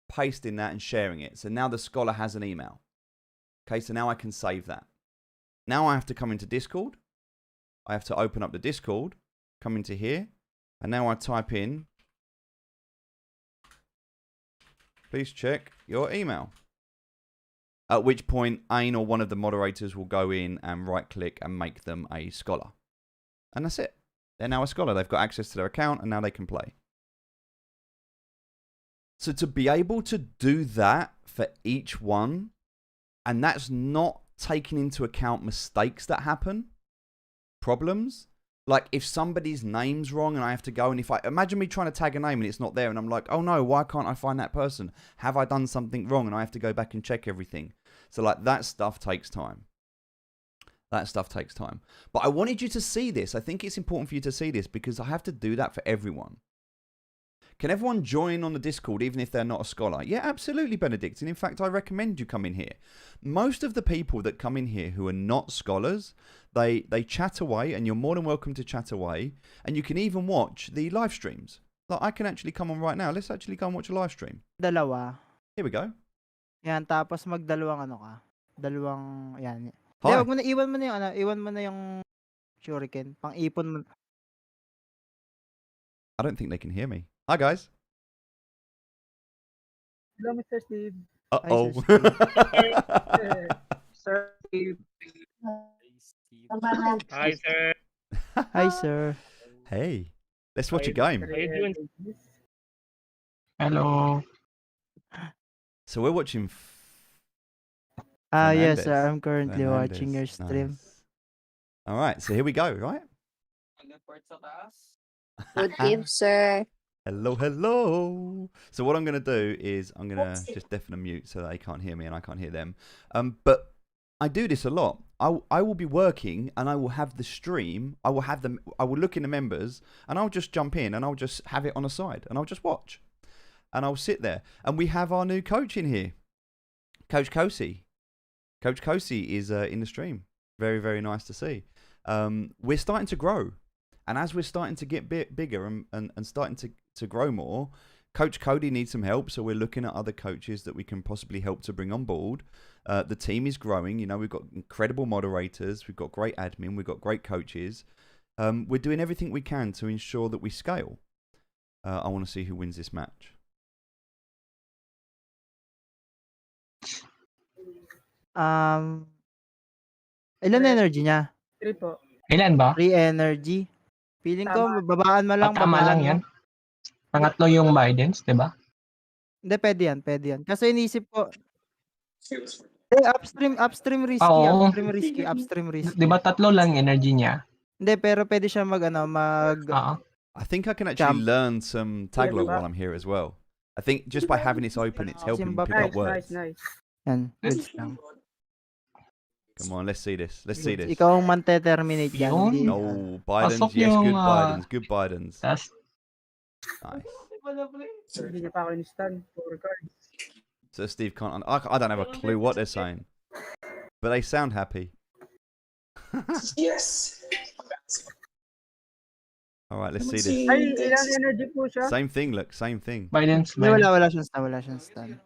pasting that and sharing it. So now the scholar has an email. Okay, so now I can save that. Now I have to come into Discord. I have to open up the Discord, come into here, and now I type in, please check your email. At which point, Ain or one of the moderators will go in and right-click and make them a scholar. And that's it. They're now a scholar. They've got access to their account, and now they can play. So to be able to do that for each one, and that's not taking into account mistakes that happen, problems. Like if somebody's name's wrong and I have to go, and if I imagine me trying to tag a name and it's not there, and I'm like, oh no, why can't I find that person? Have I done something wrong? And I have to go back and check everything. So like that stuff takes time. That stuff takes time. But I wanted you to see this. I think it's important for you to see this because I have to do that for everyone. Can everyone join on the Discord even if they're not a scholar? Yeah, absolutely, Benedict. And in fact, I recommend you come in here. Most of the people that come in here who are not scholars, they chat away, and you're more than welcome to chat away. And you can even watch the live streams. Like I can actually come on right now. Let's actually go and watch a live stream. Dalawa. Here we go. Yan, tapos magdalawang ano ka. Dalawang, yan. Hi. Wag mo na, iwan mo na yung ano, iwan mo na yung shuriken. Pang-ipon mo. I don't think they can hear me. Hi, guys. Hello, Mr. Steve. Uh-oh. Sir Steve. Hi, sir. Hi, sir. Hey, let's watch a game. How you doing? Hello. So we're watching Yes, sir. Fernandez. I'm currently watching your Fernandez. stream. Nice. All right, so here we go, right? Good game, sir. Hello, hello. So what I'm going to do is I'm going to just deafen and mute so that they can't hear me and I can't hear them. But I do this a lot. I will be working and I will have the stream. I will look in the members and I'll just jump in and I'll just have it on a side and I'll just watch. And I'll sit there. And we have our new coach in here. Coach Kosi. Coach Kosi is in the stream. Very, very nice to see. We're starting to grow. And as we're starting to get bigger and starting to grow more, Coach Cody needs some help. So we're looking at other coaches that we can possibly help to bring on board. The team is growing. You know, we've got incredible moderators. We've got great admin. We've got great coaches. We're doing everything we can to ensure that we scale. I want to see who wins this match. Ilan energy niya? 3 po. Ilan ba? 3 energy. Feeling ko, Tama. babaan mo lang. Tama lang yan. Pangatlo yung Bidens, di ba? Hindi, pwede yan. Kasi inisip ko, upstream risky, Oo. upstream risky. Di ba tatlo lang energy niya? Hindi, pero pwede siya Oo. I think I can actually learn some Tagalog while I'm here as well. I think just by having this open, it's helping me pick up words. Nice. Yan, goods lang. Come on, let's see this. Let's see this. Ikaw ang mante-terminate yan. Yun. Hindi. No, Bidens. Pasok Yes, yung, good Bidens. Good Bidens. Tas, Nice. Hindi niya pa ako in-stun. 4 cards. So Steve can't. I don't have a clue what they're saying, but they sound happy. Yes. All right, let's see this. Ay, ilang energy po siya? Same thing. Look, same thing. Bidens, Hindi, Bidens. wala siyang stun.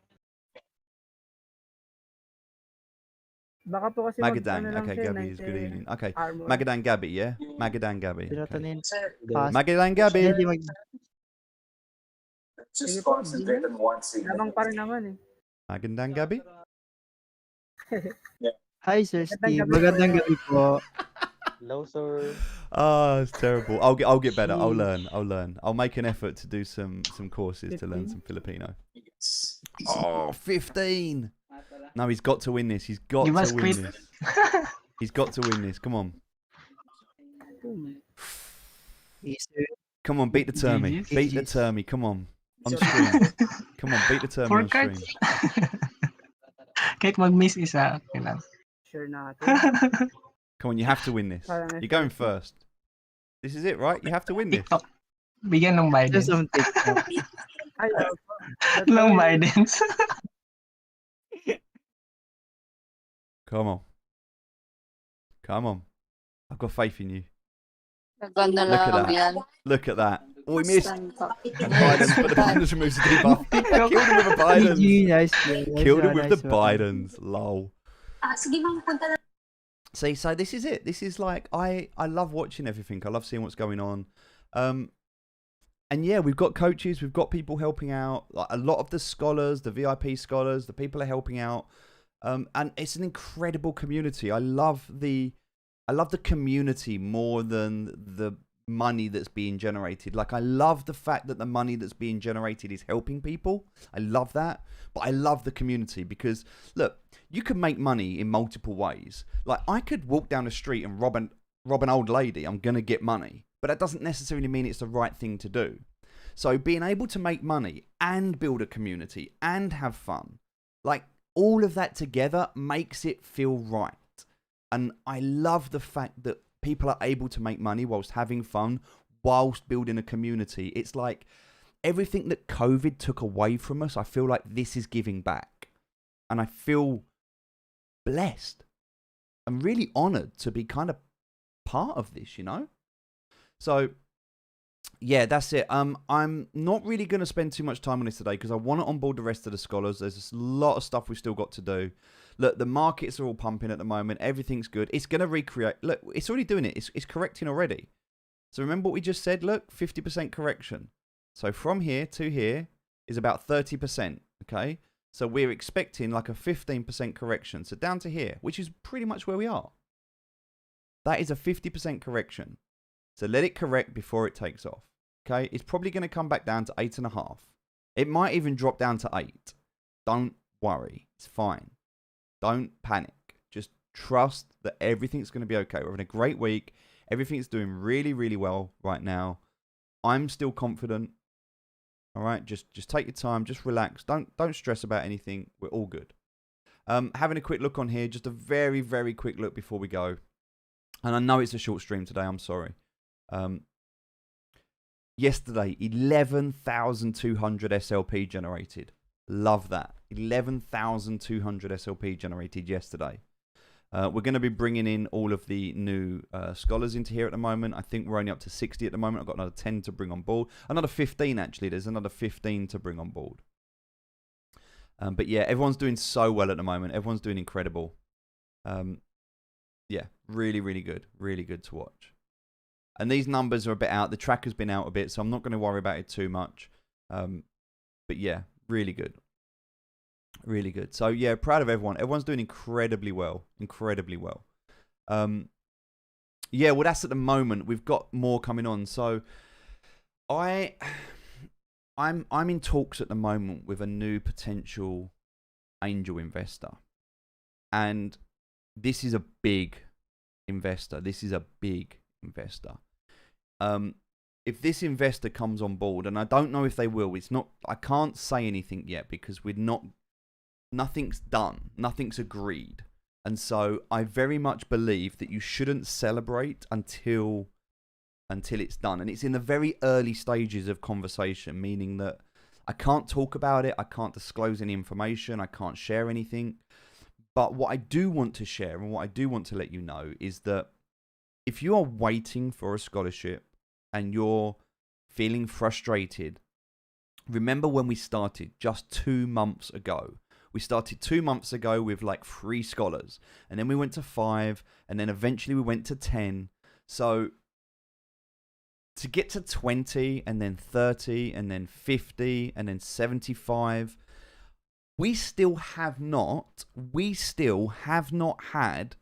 Baka po kasi Magadan. ano lang Okay, siya, Gabby is good 90 evening. Okay, armor. Magadan Gabby, yeah? Magadan Gabby. Serotonin. Okay. Fast. Magadan Gabby. Hindi mag... Just concentrate on one scene. Lamang pa rin naman eh. Magadan Gabby. Hi, Sir Steve. Magandang gabi po. Hello, sir. Oh, it's terrible. I'll get better. I'll learn. I'll make an effort to do some courses to learn some Filipino. Oh, 15. No, he's got to win this. He's got Give to us win crit. this. He's got to win this. Come on. Yes, sir. Come on, beat the Termy. GG's. Beat the Termy. Come on. On stream. Come on, beat the Termy 4 on stream. cards. Kahit mag-miss isa, okay lang. Sure natin. Come on, you have to win this. You're going first. This is it, right? You have to win this. TikTok. Bigyan ng Bidens. Just some TikTok. Ay, Ng Bidens. Come on. Come on. I've got faith in you. Ganda Look at lang that. yan. Look at that. Oh, we missed. Stand pa. And Bidens, but the Bidens removes the debuff. Killed him with the Bidens. Nice. Killed him with the Bidens. Lol. Sige ma'am, punta na. See, so this is it. This is like I love watching everything. I love seeing what's going on. And yeah, we've got coaches, we've got people helping out. Like a lot of the scholars, the VIP scholars, the people are helping out. And it's an incredible community. I love the community more than the money that's being generated. Like I love the fact that the money that's being generated is helping people. I love that. But I love the community because look, you can make money in multiple ways. Like I could walk down the street and rob an old lady. I'm going to get money. But that doesn't necessarily mean it's the right thing to do. So being able to make money and build a community and have fun, like all of that together makes it feel right. And I love the fact that people are able to make money whilst having fun, whilst building a community. It's like everything that COVID took away from us, I feel like this is giving back. And I feel blessed. I'm really honoured to be kind of part of this, you know? So, yeah, that's it. I'm not really going to spend too much time on this today because I want to onboard the rest of the scholars. There's a lot of stuff we've still got to do. Look, the markets are all pumping at the moment. Everything's good. It's going to recreate. Look, it's already doing it. It's correcting already. So remember what we just said? Look, 50% correction. So from here to here is about 30%, okay? So we're expecting like a 15% correction. So down to here, which is pretty much where we are. That is a 50% correction. So let it correct before it takes off. Okay, it's probably going to come back down to 8.5. It might even drop down to 8. Don't worry. It's fine. Don't panic. Just trust that everything's going to be okay. We're having a great week. Everything's doing really, really well right now. I'm still confident. All right, just take your time, just relax. Don't stress about anything. We're all good. Having a quick look on here, just a very, very quick look before we go. And I know it's a short stream today, I'm sorry. Yesterday, 11,200 SLP generated. Love that. 11,200 SLP generated yesterday. We're going to be bringing in all of the new scholars into here at the moment. I think we're only up to 60 at the moment. I've got another 10 to bring on board. Another 15, actually. There's another 15 to bring on board. But yeah, everyone's doing so well at the moment. Everyone's doing incredible. Yeah, really, really good. Really good to watch. And these numbers are a bit out. The tracker's been out a bit, so I'm not going to worry about it too much. But yeah, really good. Really good. So yeah, proud of everyone. Everyone's doing incredibly well. Incredibly well. Yeah, well, that's at the moment. We've got more coming on. So I'm in talks at the moment with a new potential angel investor. And this is a big investor. This is a big investor. If this investor comes on board, and I don't know if they will, I can't say anything yet because nothing's done, nothing's agreed. And so I very much believe that you shouldn't celebrate until it's done. And it's in the very early stages of conversation, meaning that I can't talk about it, I can't disclose any information, I can't share anything. But what I do want to share and what I do want to let you know is that if you are waiting for a scholarship and you're feeling frustrated, remember when we started just 2 months ago. We started 2 months ago with like 3 scholars, and then we went to 5, and then eventually we went to 10. So to get to 20, and then 30, and then 50, and then 75, we still have not had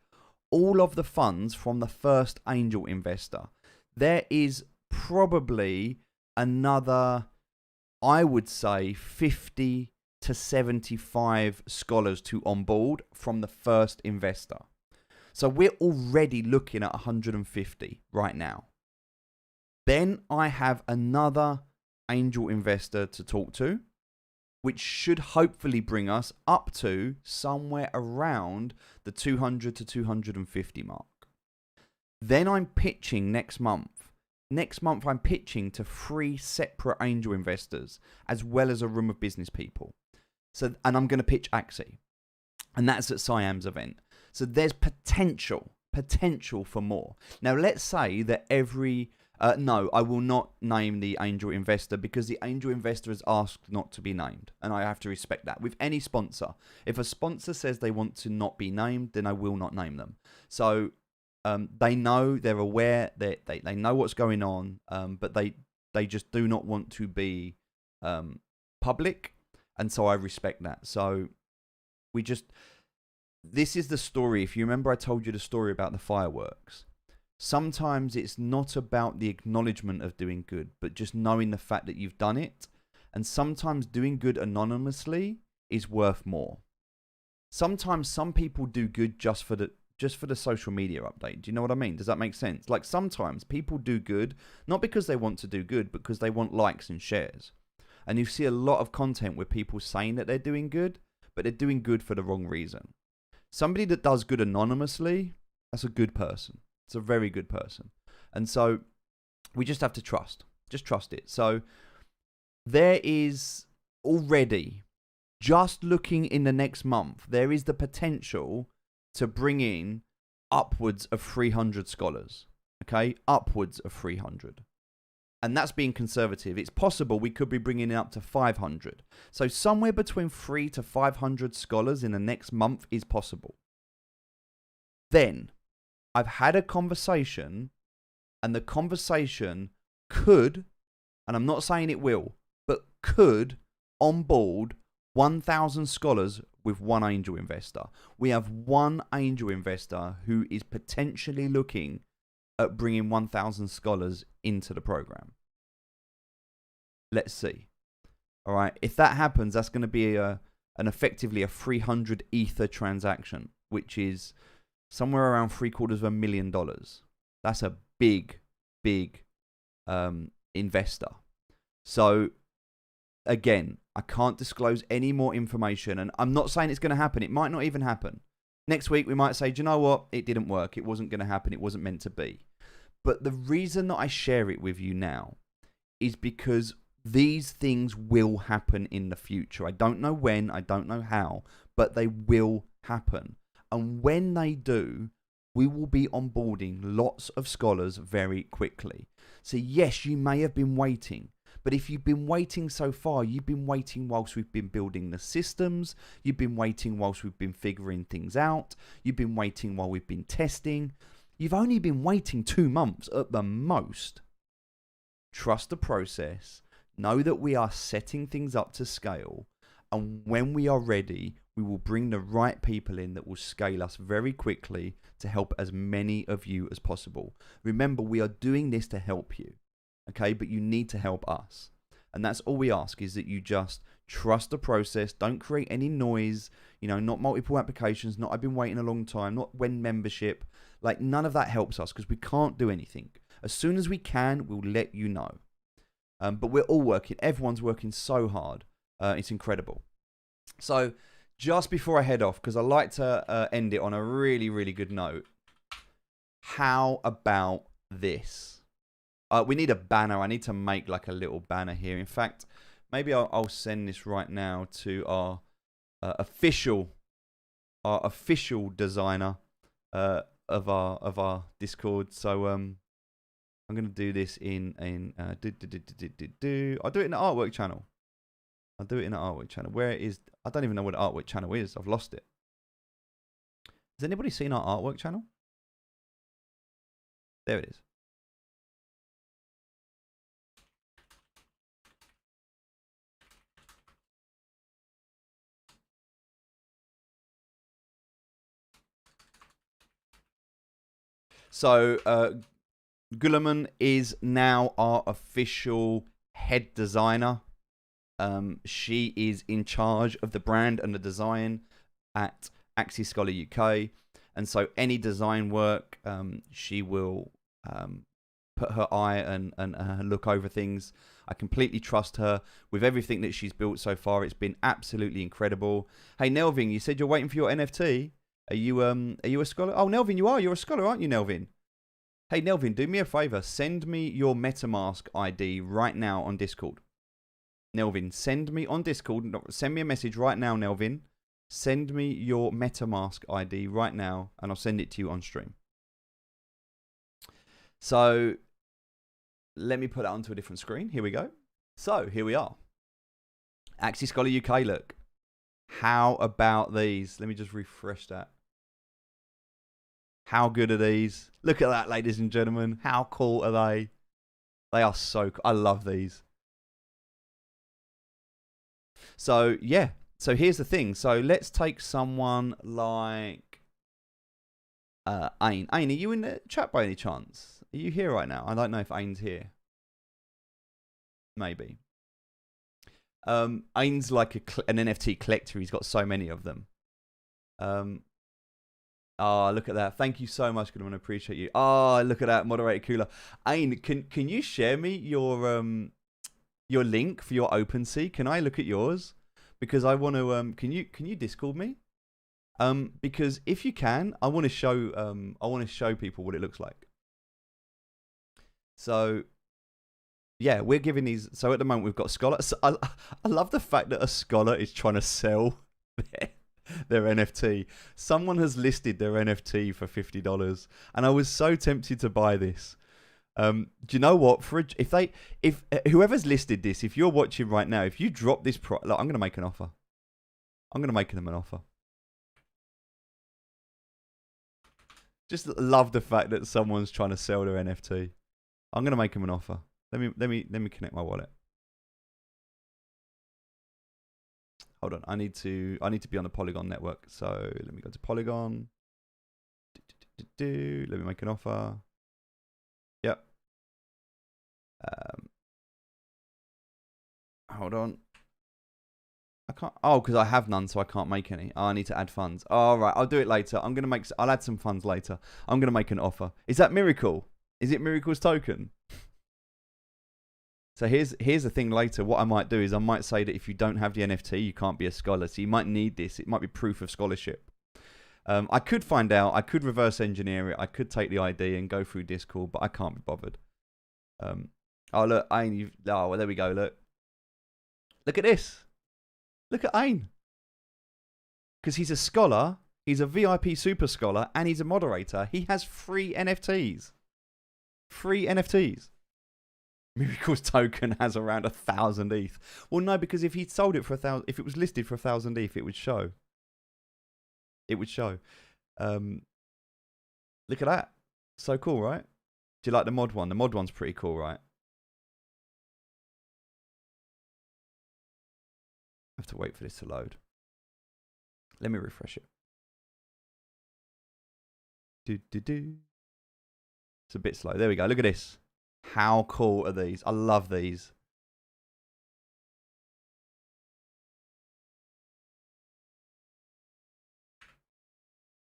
all of the funds from the first angel investor. There is probably another, I would say, 50 to 75 scholars to onboard from the first investor. So we're already looking at 150 right now. Then I have another angel investor to talk to, which should hopefully bring us up to somewhere around the 200 to 250 mark. Then I'm pitching next month. Next month I'm pitching to 3 separate angel investors as well as a room of business people. So, and I'm going to pitch Axie. And that's at Siam's event. So there's potential for more. Now let's say that no, I will not name the angel investor because the angel investor has asked not to be named. And I have to respect that. With any sponsor, if a sponsor says they want to not be named, then I will not name them. So they know, they're aware, they know what's going on, but they just do not want to be public. And so I respect that. So this is the story. If you remember, I told you the story about the fireworks. Sometimes it's not about the acknowledgement of doing good, but just knowing the fact that you've done it. And sometimes doing good anonymously is worth more. Sometimes some people do good just for the social media update. Do you know what I mean? Does that make sense? Like sometimes people do good, not because they want to do good, but because they want likes and shares. And you see a lot of content with people saying that they're doing good, but they're doing good for the wrong reason. Somebody that does good anonymously, that's a good person. It's a very good person. And so we just have to trust. Just trust it. So there is already, just looking in the next month, there is the potential to bring in upwards of 300 scholars. Okay? Upwards of 300. And that's being conservative. It's possible we could be bringing it up to 500. So somewhere between 300 to 500 scholars in the next month is possible. Then I've had a conversation, and the conversation could, and I'm not saying it will, but could onboard 1,000 scholars with one angel investor. We have one angel investor who is potentially looking at bringing 1,000 scholars into the program. Let's see. All right. If that happens, that's going to be effectively a 300 Ether transaction, which is somewhere around $750,000. That's a big investor. So again, I can't disclose any more information, and I'm not saying it's going to happen. It might not even happen. Next week, we might say, do you know what? It didn't work. It wasn't going to happen. It wasn't meant to be. But the reason that I share it with you now is because these things will happen in the future. I don't know when, I don't know how, but they will happen. And when they do, we will be onboarding lots of scholars very quickly. So yes, you may have been waiting. But if you've been waiting so far, you've been waiting whilst we've been building the systems. You've been waiting whilst we've been figuring things out. You've been waiting while we've been testing. You've only been waiting 2 months at the most. Trust the process. Know that we are setting things up to scale. And when we are ready, we will bring the right people in that will scale us very quickly to help as many of you as possible. Remember, we are doing this to help you. Okay, but you need to help us. And that's all we ask, is that you just trust the process. Don't create any noise, not multiple applications, not I've been waiting a long time, not when membership. Like, none of that helps us because we can't do anything. As soon as we can, we'll let you know. But we're all working. Everyone's working so hard. It's incredible. So just before I head off, because I like to end it on a really, really good note. How about this? We need a banner. I need to make like a little banner here. In fact, maybe I'll send this right now to our official designer of our Discord. So I'm gonna do this in I'll do it in the artwork channel. Where it is? I don't even know what the artwork channel is. I've lost it. Has anybody seen our artwork channel? There it is. So, Gulliman is now our official head designer. She is in charge of the brand and the design at Axie Scholar UK. And so any design work, she will put her eye and look over things. I completely trust her with everything that she's built so far. It's been absolutely incredible. Hey, Nelvin, you said you're waiting for your NFT. Are you a scholar? Oh, Nelvin, you are. You're a scholar, aren't you, Nelvin? Hey, Nelvin, do me a favor. Send me your MetaMask ID right now on Discord. Nelvin, send me on Discord. Send me a message right now, Nelvin. Send me your MetaMask ID right now, and I'll send it to you on stream. So, let me put that onto a different screen. Here we go. So, here we are. Axie Scholar UK, look. How about these? Let me just refresh that. How good are these? Look at that, ladies and gentlemen. How cool are they? They are so cool. I love these. So, yeah. So, here's the thing. So, let's take someone like Ain. Ain, are you in the chat by any chance? Are you here right now? I don't know if Ain's here. Maybe. Ain's like an NFT collector. He's got so many of them. Oh, look at that. Thank you so much, Goodman. I appreciate you. Oh, look at that. Moderator Cooler. Ain, can you share me your link for your OpenSea? Can I look at yours? Because I want to can you Discord me? Because if you can, I want to show people what it looks like. So yeah, we're giving these. So at the moment we've got scholars. I love the fact that a scholar is trying to sell their NFT. Someone has listed their NFT for $50, and I was so tempted to buy this. Do you know what? If whoever's listed this, if you're watching right now, if you drop this look, I'm gonna make an offer. I'm gonna make them an offer. Just love the fact that someone's trying to sell their NFT. I'm gonna make them an offer. Let me connect my wallet. Hold on, I need to be on the Polygon network. So let me go to Polygon. Let me make an offer. Yep. Hold on. I can't. Oh, because I have none, so I can't make any. Oh, I need to add funds. All right, I'll do it later. I'll add some funds later. I'm gonna make an offer. Is that Miracle? Is it Miracle's token? So here's the thing later. What I might do is I might say that if you don't have the NFT, you can't be a scholar. So you might need this. It might be proof of scholarship. I could find out. I could reverse engineer it. I could take the ID and go through Discord, but I can't be bothered. Oh, look, Ain. Oh, well, there we go. Look at this. Look at Ain. Because he's a scholar. He's a VIP super scholar. And he's a moderator. He has free NFTs. Free NFTs. Miracles token has around 1,000 ETH. Well, no, because if he sold it for 1,000, if it was listed for 1,000 ETH, it would show. It would show. Look at that. So cool, right? Do you like the mod one? The mod one's pretty cool, right? I have to wait for this to load. Let me refresh it. It's a bit slow. There we go. Look at this. How cool are these? I love these.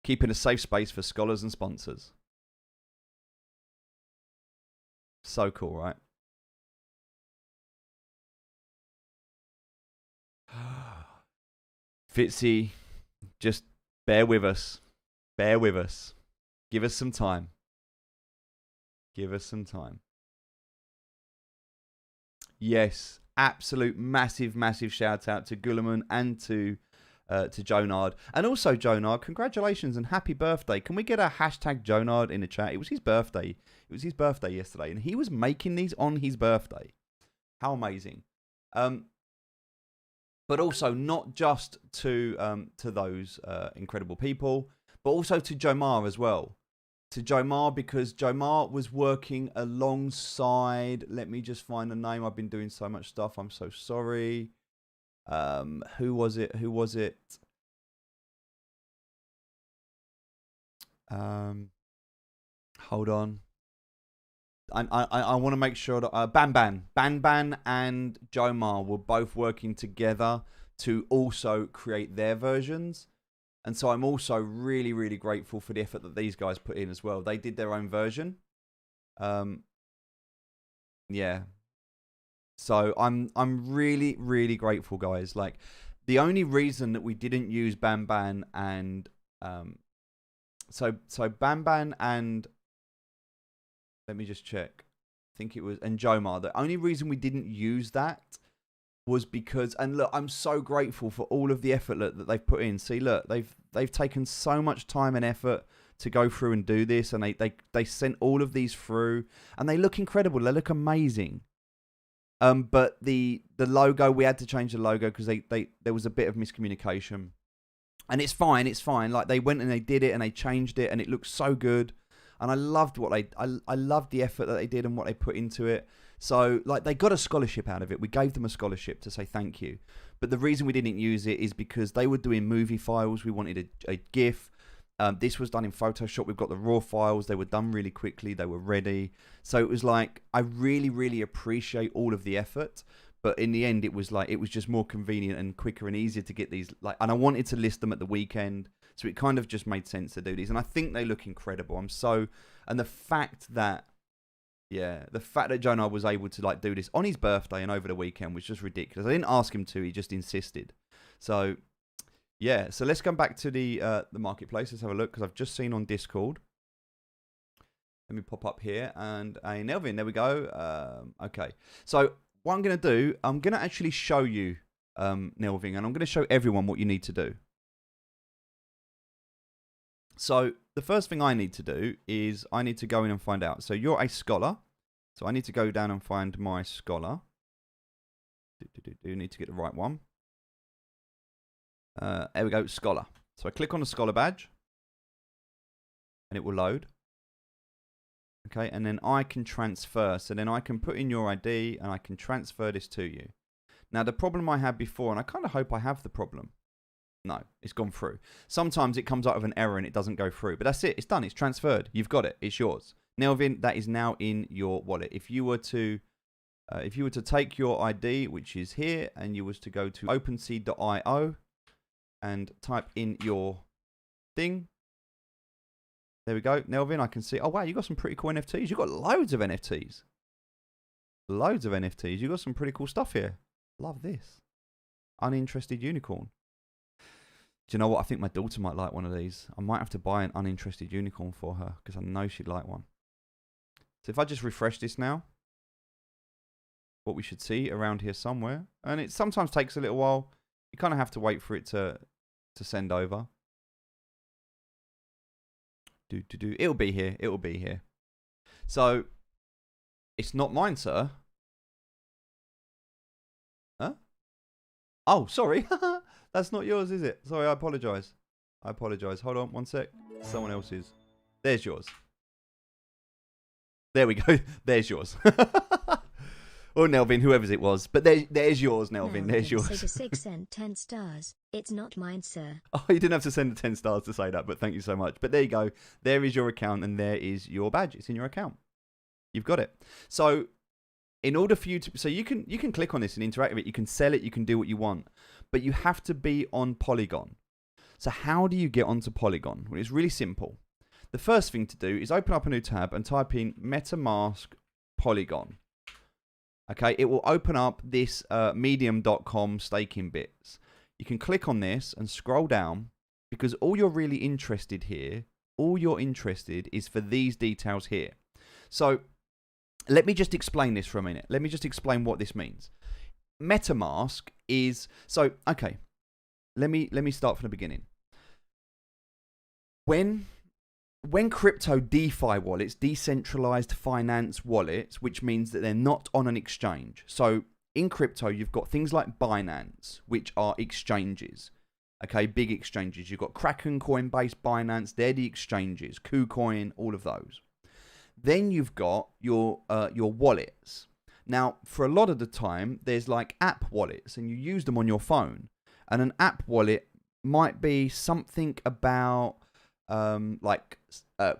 Keeping a safe space for scholars and sponsors. So cool, right? Fitzy, just bear with us. Bear with us. Give us some time. Give us some time. Yes, absolute massive shout out to Gulliman and to Jonard. And also, Jonard, congratulations and happy birthday. Can we get a hashtag Jonard in the chat? It was his birthday. It was his birthday yesterday, and he was making these on his birthday. How amazing. But also not just to those incredible people, but also to Jomar as well. To Jomar, because Jomar was working alongside, let me just find the name. I've been doing so much stuff. I'm so sorry. Who was it? Hold on. I want to make sure that Banban and Jomar were both working together to also create their versions. And so I'm also really grateful for the effort that these guys put in as well. They did their own version. Yeah. So I'm really grateful, guys. Like, the only reason that we didn't use Banban and so Banban and, let me just check. I think it was, and Jomar. The only reason we didn't use that was because, and look, I'm so grateful for all of the effort that they've put in. See, look, they've taken so much time and effort to go through and do this, and they sent all of these through, and they look incredible. They look amazing. But the logo, we had to change the logo because there was a bit of miscommunication, and it's fine. Like, they went and they did it and they changed it, and it looks so good. And I loved I loved the effort that they did and what they put into it. So, like, they got a scholarship out of it. We gave them a scholarship to say thank you. But the reason we didn't use it is because they were doing movie files. We wanted a GIF. This was done in Photoshop. We've got the raw files. They were done really quickly. They were ready. So it was like, I really appreciate all of the effort. But in the end, it was just more convenient and quicker and easier to get these. And I wanted to list them at the weekend. So it kind of just made sense to do these. And I think they look incredible. And the fact that Jonah was able to do this on his birthday and over the weekend was just ridiculous. I didn't ask him to, he just insisted. So yeah, so let's come back to the marketplace. Let's have a look, because I've just seen on Discord. Let me pop up here, and a Nelvin, there we go. Okay, so what I'm going to do, I'm going to actually show you, Nelvin, and I'm going to show everyone what you need to do. So the first thing I need to do is I need to go in and find out. So you're a scholar. So I need to go down and find my scholar. Need to get the right one. There we go, scholar. So I click on the scholar badge. And it will load. Okay, and then I can transfer. So then I can put in your ID and I can transfer this to you. Now the problem I had before, and I kind of hope I have the problem. No, it's gone through. Sometimes it comes up with an error and it doesn't go through. But that's it. It's done. It's transferred. You've got it. It's yours. Nelvin, that is now in your wallet. If you were to take your ID, which is here, and you was to go to OpenSea.io and type in your thing. There we go. Nelvin, I can see. Oh, wow. You got some pretty cool NFTs. You've got loads of NFTs. loads of NFTs. You got some pretty cool stuff here. Love this. Uninterested unicorn. Do you know what? I think my daughter might like one of these. I might have to buy an uninterested unicorn for her because I know she'd like one. So if I just refresh this now, what we should see around here somewhere, and it sometimes takes a little while. You kind of have to wait for it to send over. It'll be here. It'll be here. So it's not mine, sir. Huh? Oh, sorry. That's not yours, is it? Sorry, I apologise. I apologise. Hold on one sec. Someone else's. There's yours. There we go. There's yours. Or Nelvin, whoever's it was. But there's yours, Nelvin. There's yours. Say 6 and 10 stars. It's not mine, sir. Oh, you didn't have to send the 10 stars to say that, but thank you so much. But there you go. There is your account, and there is your badge. It's in your account. You've got it. So in order for you to... So you can click on this and interact with it. You can sell it. You can do what you want. But you have to be on Polygon. So how do you get onto Polygon? Well, it's really simple. The first thing to do is open up a new tab and type in MetaMask Polygon. Okay, it will open up this medium.com staking bits. You can click on this and scroll down because all you're really interested here, all you're interested is for these details here. So let me just explain this for a minute. Let me just explain what this means. MetaMask is, so, okay, let me start from the beginning. When crypto DeFi wallets, decentralized finance wallets, which means that they're not on an exchange. So in crypto, you've got things like Binance, which are exchanges. Okay, big exchanges. You've got Kraken, Coinbase, Binance. They're the exchanges. KuCoin, all of those. Then you've got your wallets. Now, for a lot of the time, there's like app wallets, and you use them on your phone. And an app wallet might be something about like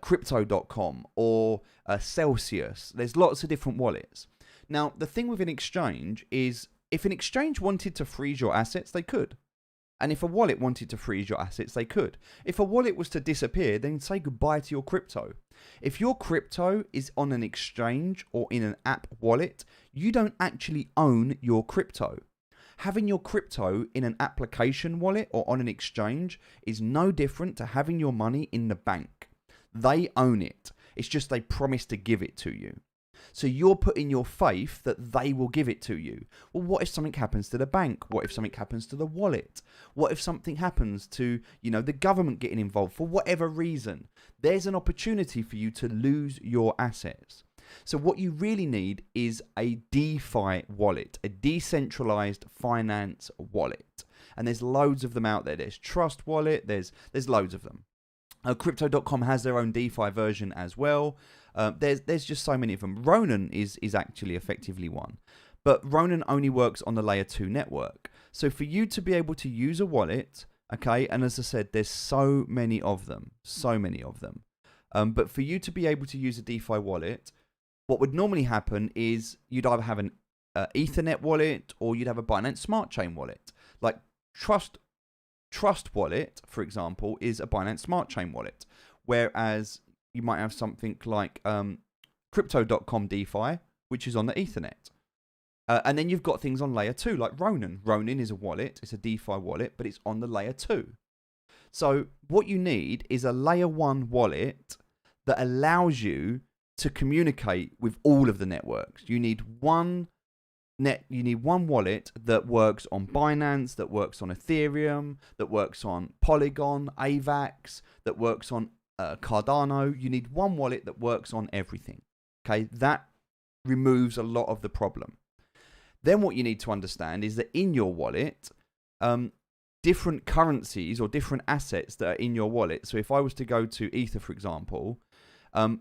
crypto.com or Celsius. There's lots of different wallets. Now, the thing with an exchange is if an exchange wanted to freeze your assets, they could. And if a wallet wanted to freeze your assets, they could. If a wallet was to disappear, then say goodbye to your crypto. If your crypto is on an exchange or in an app wallet, you don't actually own your crypto. Having your crypto in an application wallet or on an exchange is no different to having your money in the bank. They own it. It's just they promise to give it to you. So you're putting your faith that they will give it to you. Well, what if something happens to the bank? What if something happens to the wallet? What if something happens to, the government getting involved for whatever reason? There's an opportunity for you to lose your assets. So what you really need is a DeFi wallet, a decentralized finance wallet. And there's loads of them out there. There's Trust Wallet. There's loads of them. Crypto.com has their own DeFi version as well. There's just so many of them. Ronin is actually effectively one. But Ronin only works on the layer 2 network. So for you to be able to use a wallet, okay, and as I said, there's so many of them. But for you to be able to use a DeFi wallet, what would normally happen is you'd either have an Ethernet wallet or you'd have a Binance Smart Chain wallet. Like Trust Wallet, for example, is a Binance Smart Chain wallet. Whereas you might have something like Crypto.com DeFi, which is on the Ethernet. And then you've got things on layer 2, like Ronin. Ronin is a wallet. It's a DeFi wallet, but it's on the layer 2. So what you need is a layer 1 wallet that allows you to communicate with all of the networks. You need one wallet that works on Binance, that works on Ethereum, that works on Polygon, AVAX, that works on Cardano. You need one wallet that works on everything. Okay, that removes a lot of the problem. Then what you need to understand is that in your wallet, different currencies or different assets that are in your wallet. So if I was to go to Ether, for example,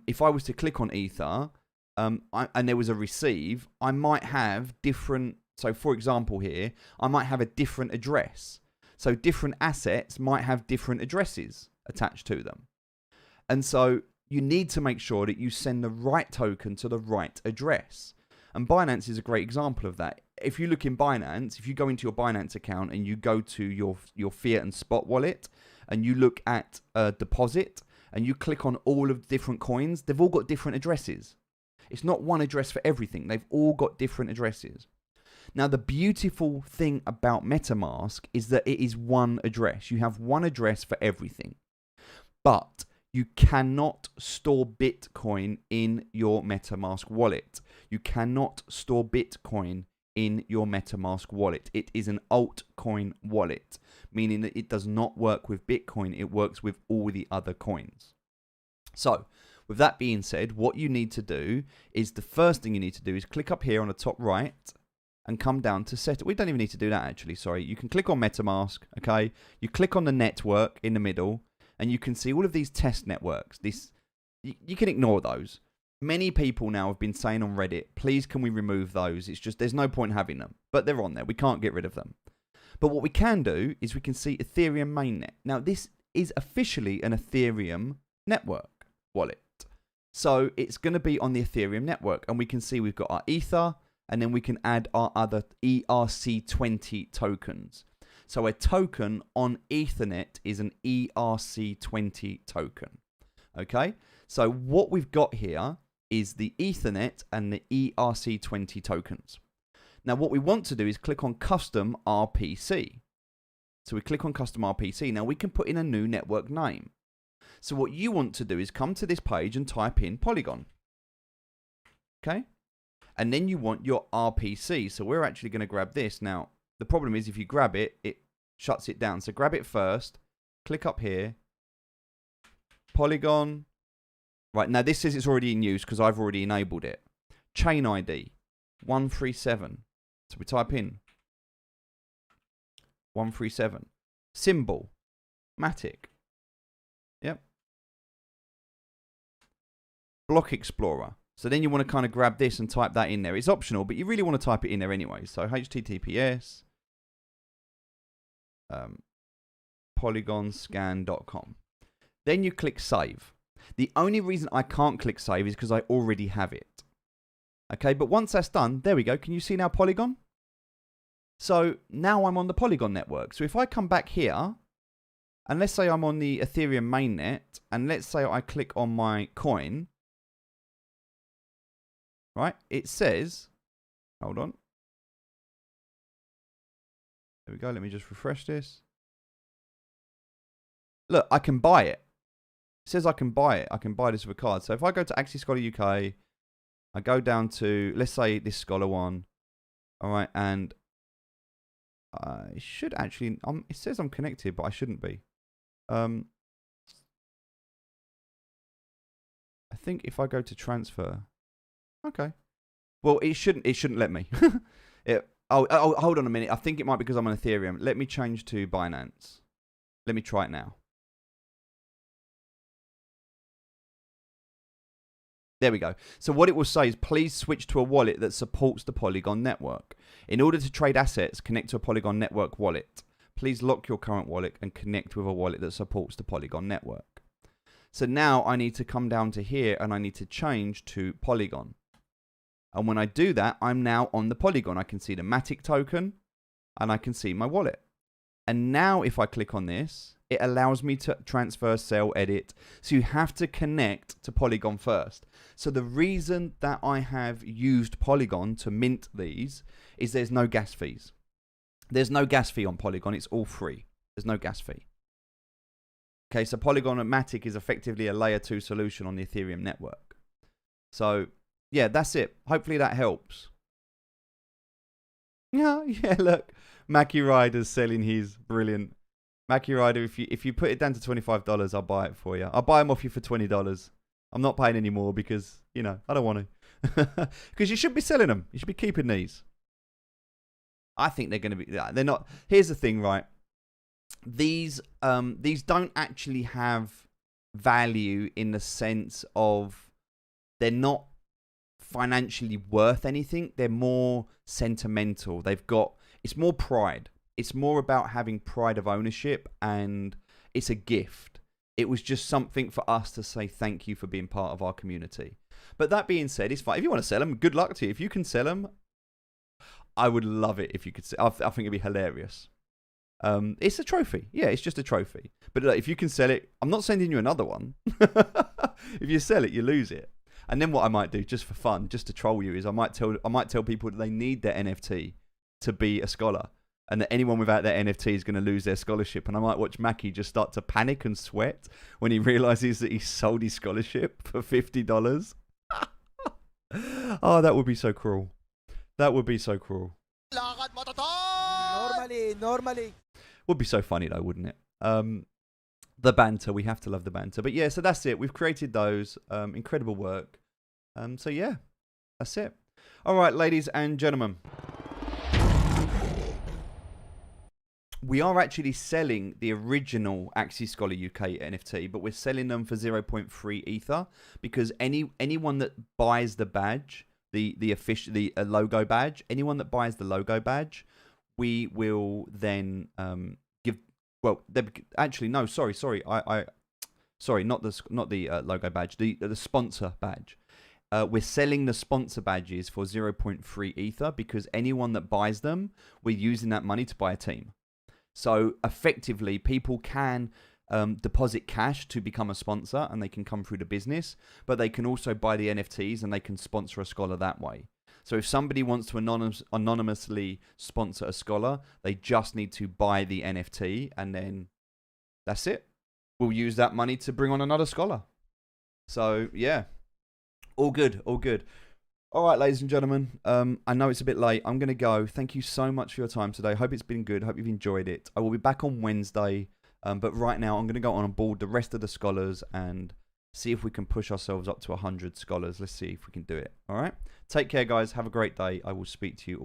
if I was to click on Ether and there was a receive, I might have different. So for example here, I might have a different address. So different assets might have different addresses attached to them. And so you need to make sure that you send the right token to the right address. And Binance is a great example of that. If you look in Binance, if you go into your Binance account and you go to your fiat and spot wallet and you look at deposit and you click on all of the different coins, they've all got different addresses. It's not one address for everything. They've all got different addresses. Now, the beautiful thing about MetaMask is that it is one address. You have one address for everything. But you cannot store Bitcoin in your MetaMask wallet. You cannot store Bitcoin in your MetaMask wallet. It is an altcoin wallet, meaning that it does not work with Bitcoin. It works with all the other coins. So, with that being said, what you need to do is the first thing you need to do is click up here on the top right and come down to set it. We don't even need to do that actually, sorry. You can click on MetaMask, okay? You click on the network in the middle and you can see all of these test networks. You can ignore those. Many people now have been saying on Reddit, please can we remove those? It's just, there's no point having them. But they're on there. We can't get rid of them. But what we can do is we can see Ethereum mainnet. Now, this is officially an Ethereum network wallet. So it's going to be on the Ethereum network. And we can see we've got our Ether. And then we can add our other ERC20 tokens. So a token on Ethernet is an ERC20 token. Okay? So what we've got here is the Ethernet and the ERC20 tokens. Now what we want to do is click on Custom RPC. So we click on Custom RPC. Now we can put in a new network name. So what you want to do is come to this page and type in Polygon. Okay? And then you want your RPC. So we're actually going to grab this. Now, the problem is if you grab it, it shuts it down. So grab it first. Click up here. Polygon. Right, now this says it's already in use because I've already enabled it. Chain ID. 137. So we type in 137. Symbol. Matic. Yep. Block Explorer. So then you want to kind of grab this and type that in there. It's optional, but you really want to type it in there anyway. So https polygonscan.com. Then you click save. The only reason I can't click save is because I already have it. Okay, but once that's done, there we go. Can you see now Polygon? So now I'm on the Polygon network. So if I come back here, and let's say I'm on the Ethereum mainnet, and let's say I click on my coin, right, it says, hold on. There we go. Let me just refresh this. Look, I can buy it. It says I can buy it. I can buy this with a card. So if I go to Axie Scholar UK, I go down to, let's say this Scholar one. All right, and I should actually, it says I'm connected, but I shouldn't be. I think if I go to transfer, okay. Well, it shouldn't let me. Oh, hold on a minute. I think it might be because I'm on Ethereum. Let me change to Binance. Let me try it now. There we go. So what it will say is, please switch to a wallet that supports the Polygon network. In order to trade assets, connect to a Polygon network wallet. Please lock your current wallet and connect with a wallet that supports the Polygon network. So now I need to come down to here and I need to change to Polygon. And when I do that, I'm now on the Polygon. I can see the Matic token and I can see my wallet. And now if I click on this, it allows me to transfer, sell, edit. So you have to connect to Polygon first. So the reason that I have used Polygon to mint these is there's no gas fees. There's no gas fee on Polygon. It's all free. There's no gas fee. Okay, so Polygon and Matic is effectively a layer 2 solution on the Ethereum network. So yeah, that's it. Hopefully that helps. Yeah, look. Mackie Rider's selling his. Brilliant. Mackie Rider, if you put it down to $25, I'll buy it for you. I'll buy them off you for $20. I'm not paying any more because, you know, I don't want to. Because you should be selling them. You should be keeping these. I think they're going to be... They're not... Here's the thing, right? These don't actually have value in the sense of they're not financially worth anything. They're more sentimental. They've got... It's more pride. It's more about having pride of ownership, and it's a gift. It was just something for us to say thank you for being part of our community. But that being said, it's fine. If you want to sell them, good luck to you. If you can sell them, I would love it if you could. I think it'd be hilarious. It's a trophy. Yeah, it's just a trophy. But if you can sell it, I'm not sending you another one. If you sell it, you lose it. And then what I might do, just for fun, just to troll you, is I might tell people that they need their NFT to be a scholar, and that anyone without their NFT is going to lose their scholarship. And I might watch Mackie just start to panic and sweat when he realizes that he sold his scholarship for $50. Oh, that would be so cruel. That would be so cruel. Normally. Would be so funny though, wouldn't it? The banter, we have to love the banter. But yeah, so that's it. We've created those. Incredible work. So yeah, that's it. All right, ladies and gentlemen. We are actually selling the original Axie Scholar UK NFT, but we're selling them for 0.3 Ether because anyone that buys the badge, the logo badge, anyone that buys the logo badge, we will then give. Well, actually no, sorry, not the logo badge, the sponsor badge. We're selling the sponsor badges for 0.3 Ether because anyone that buys them, we're using that money to buy a team. So effectively, people can deposit cash to become a sponsor and they can come through the business, but they can also buy the NFTs and they can sponsor a scholar that way. So if somebody wants to anonymously sponsor a scholar, they just need to buy the NFT and then that's it. We'll use that money to bring on another scholar. So yeah, all good, all good. All right, ladies and gentlemen, I know it's a bit late. I'm going to go. Thank you so much for your time today. Hope it's been good. Hope you've enjoyed it. I will be back on Wednesday, but right now I'm going to go on board the rest of the scholars and see if we can push ourselves up to 100 scholars. Let's see if we can do it. All right? Take care, guys. Have a great day. I will speak to you all.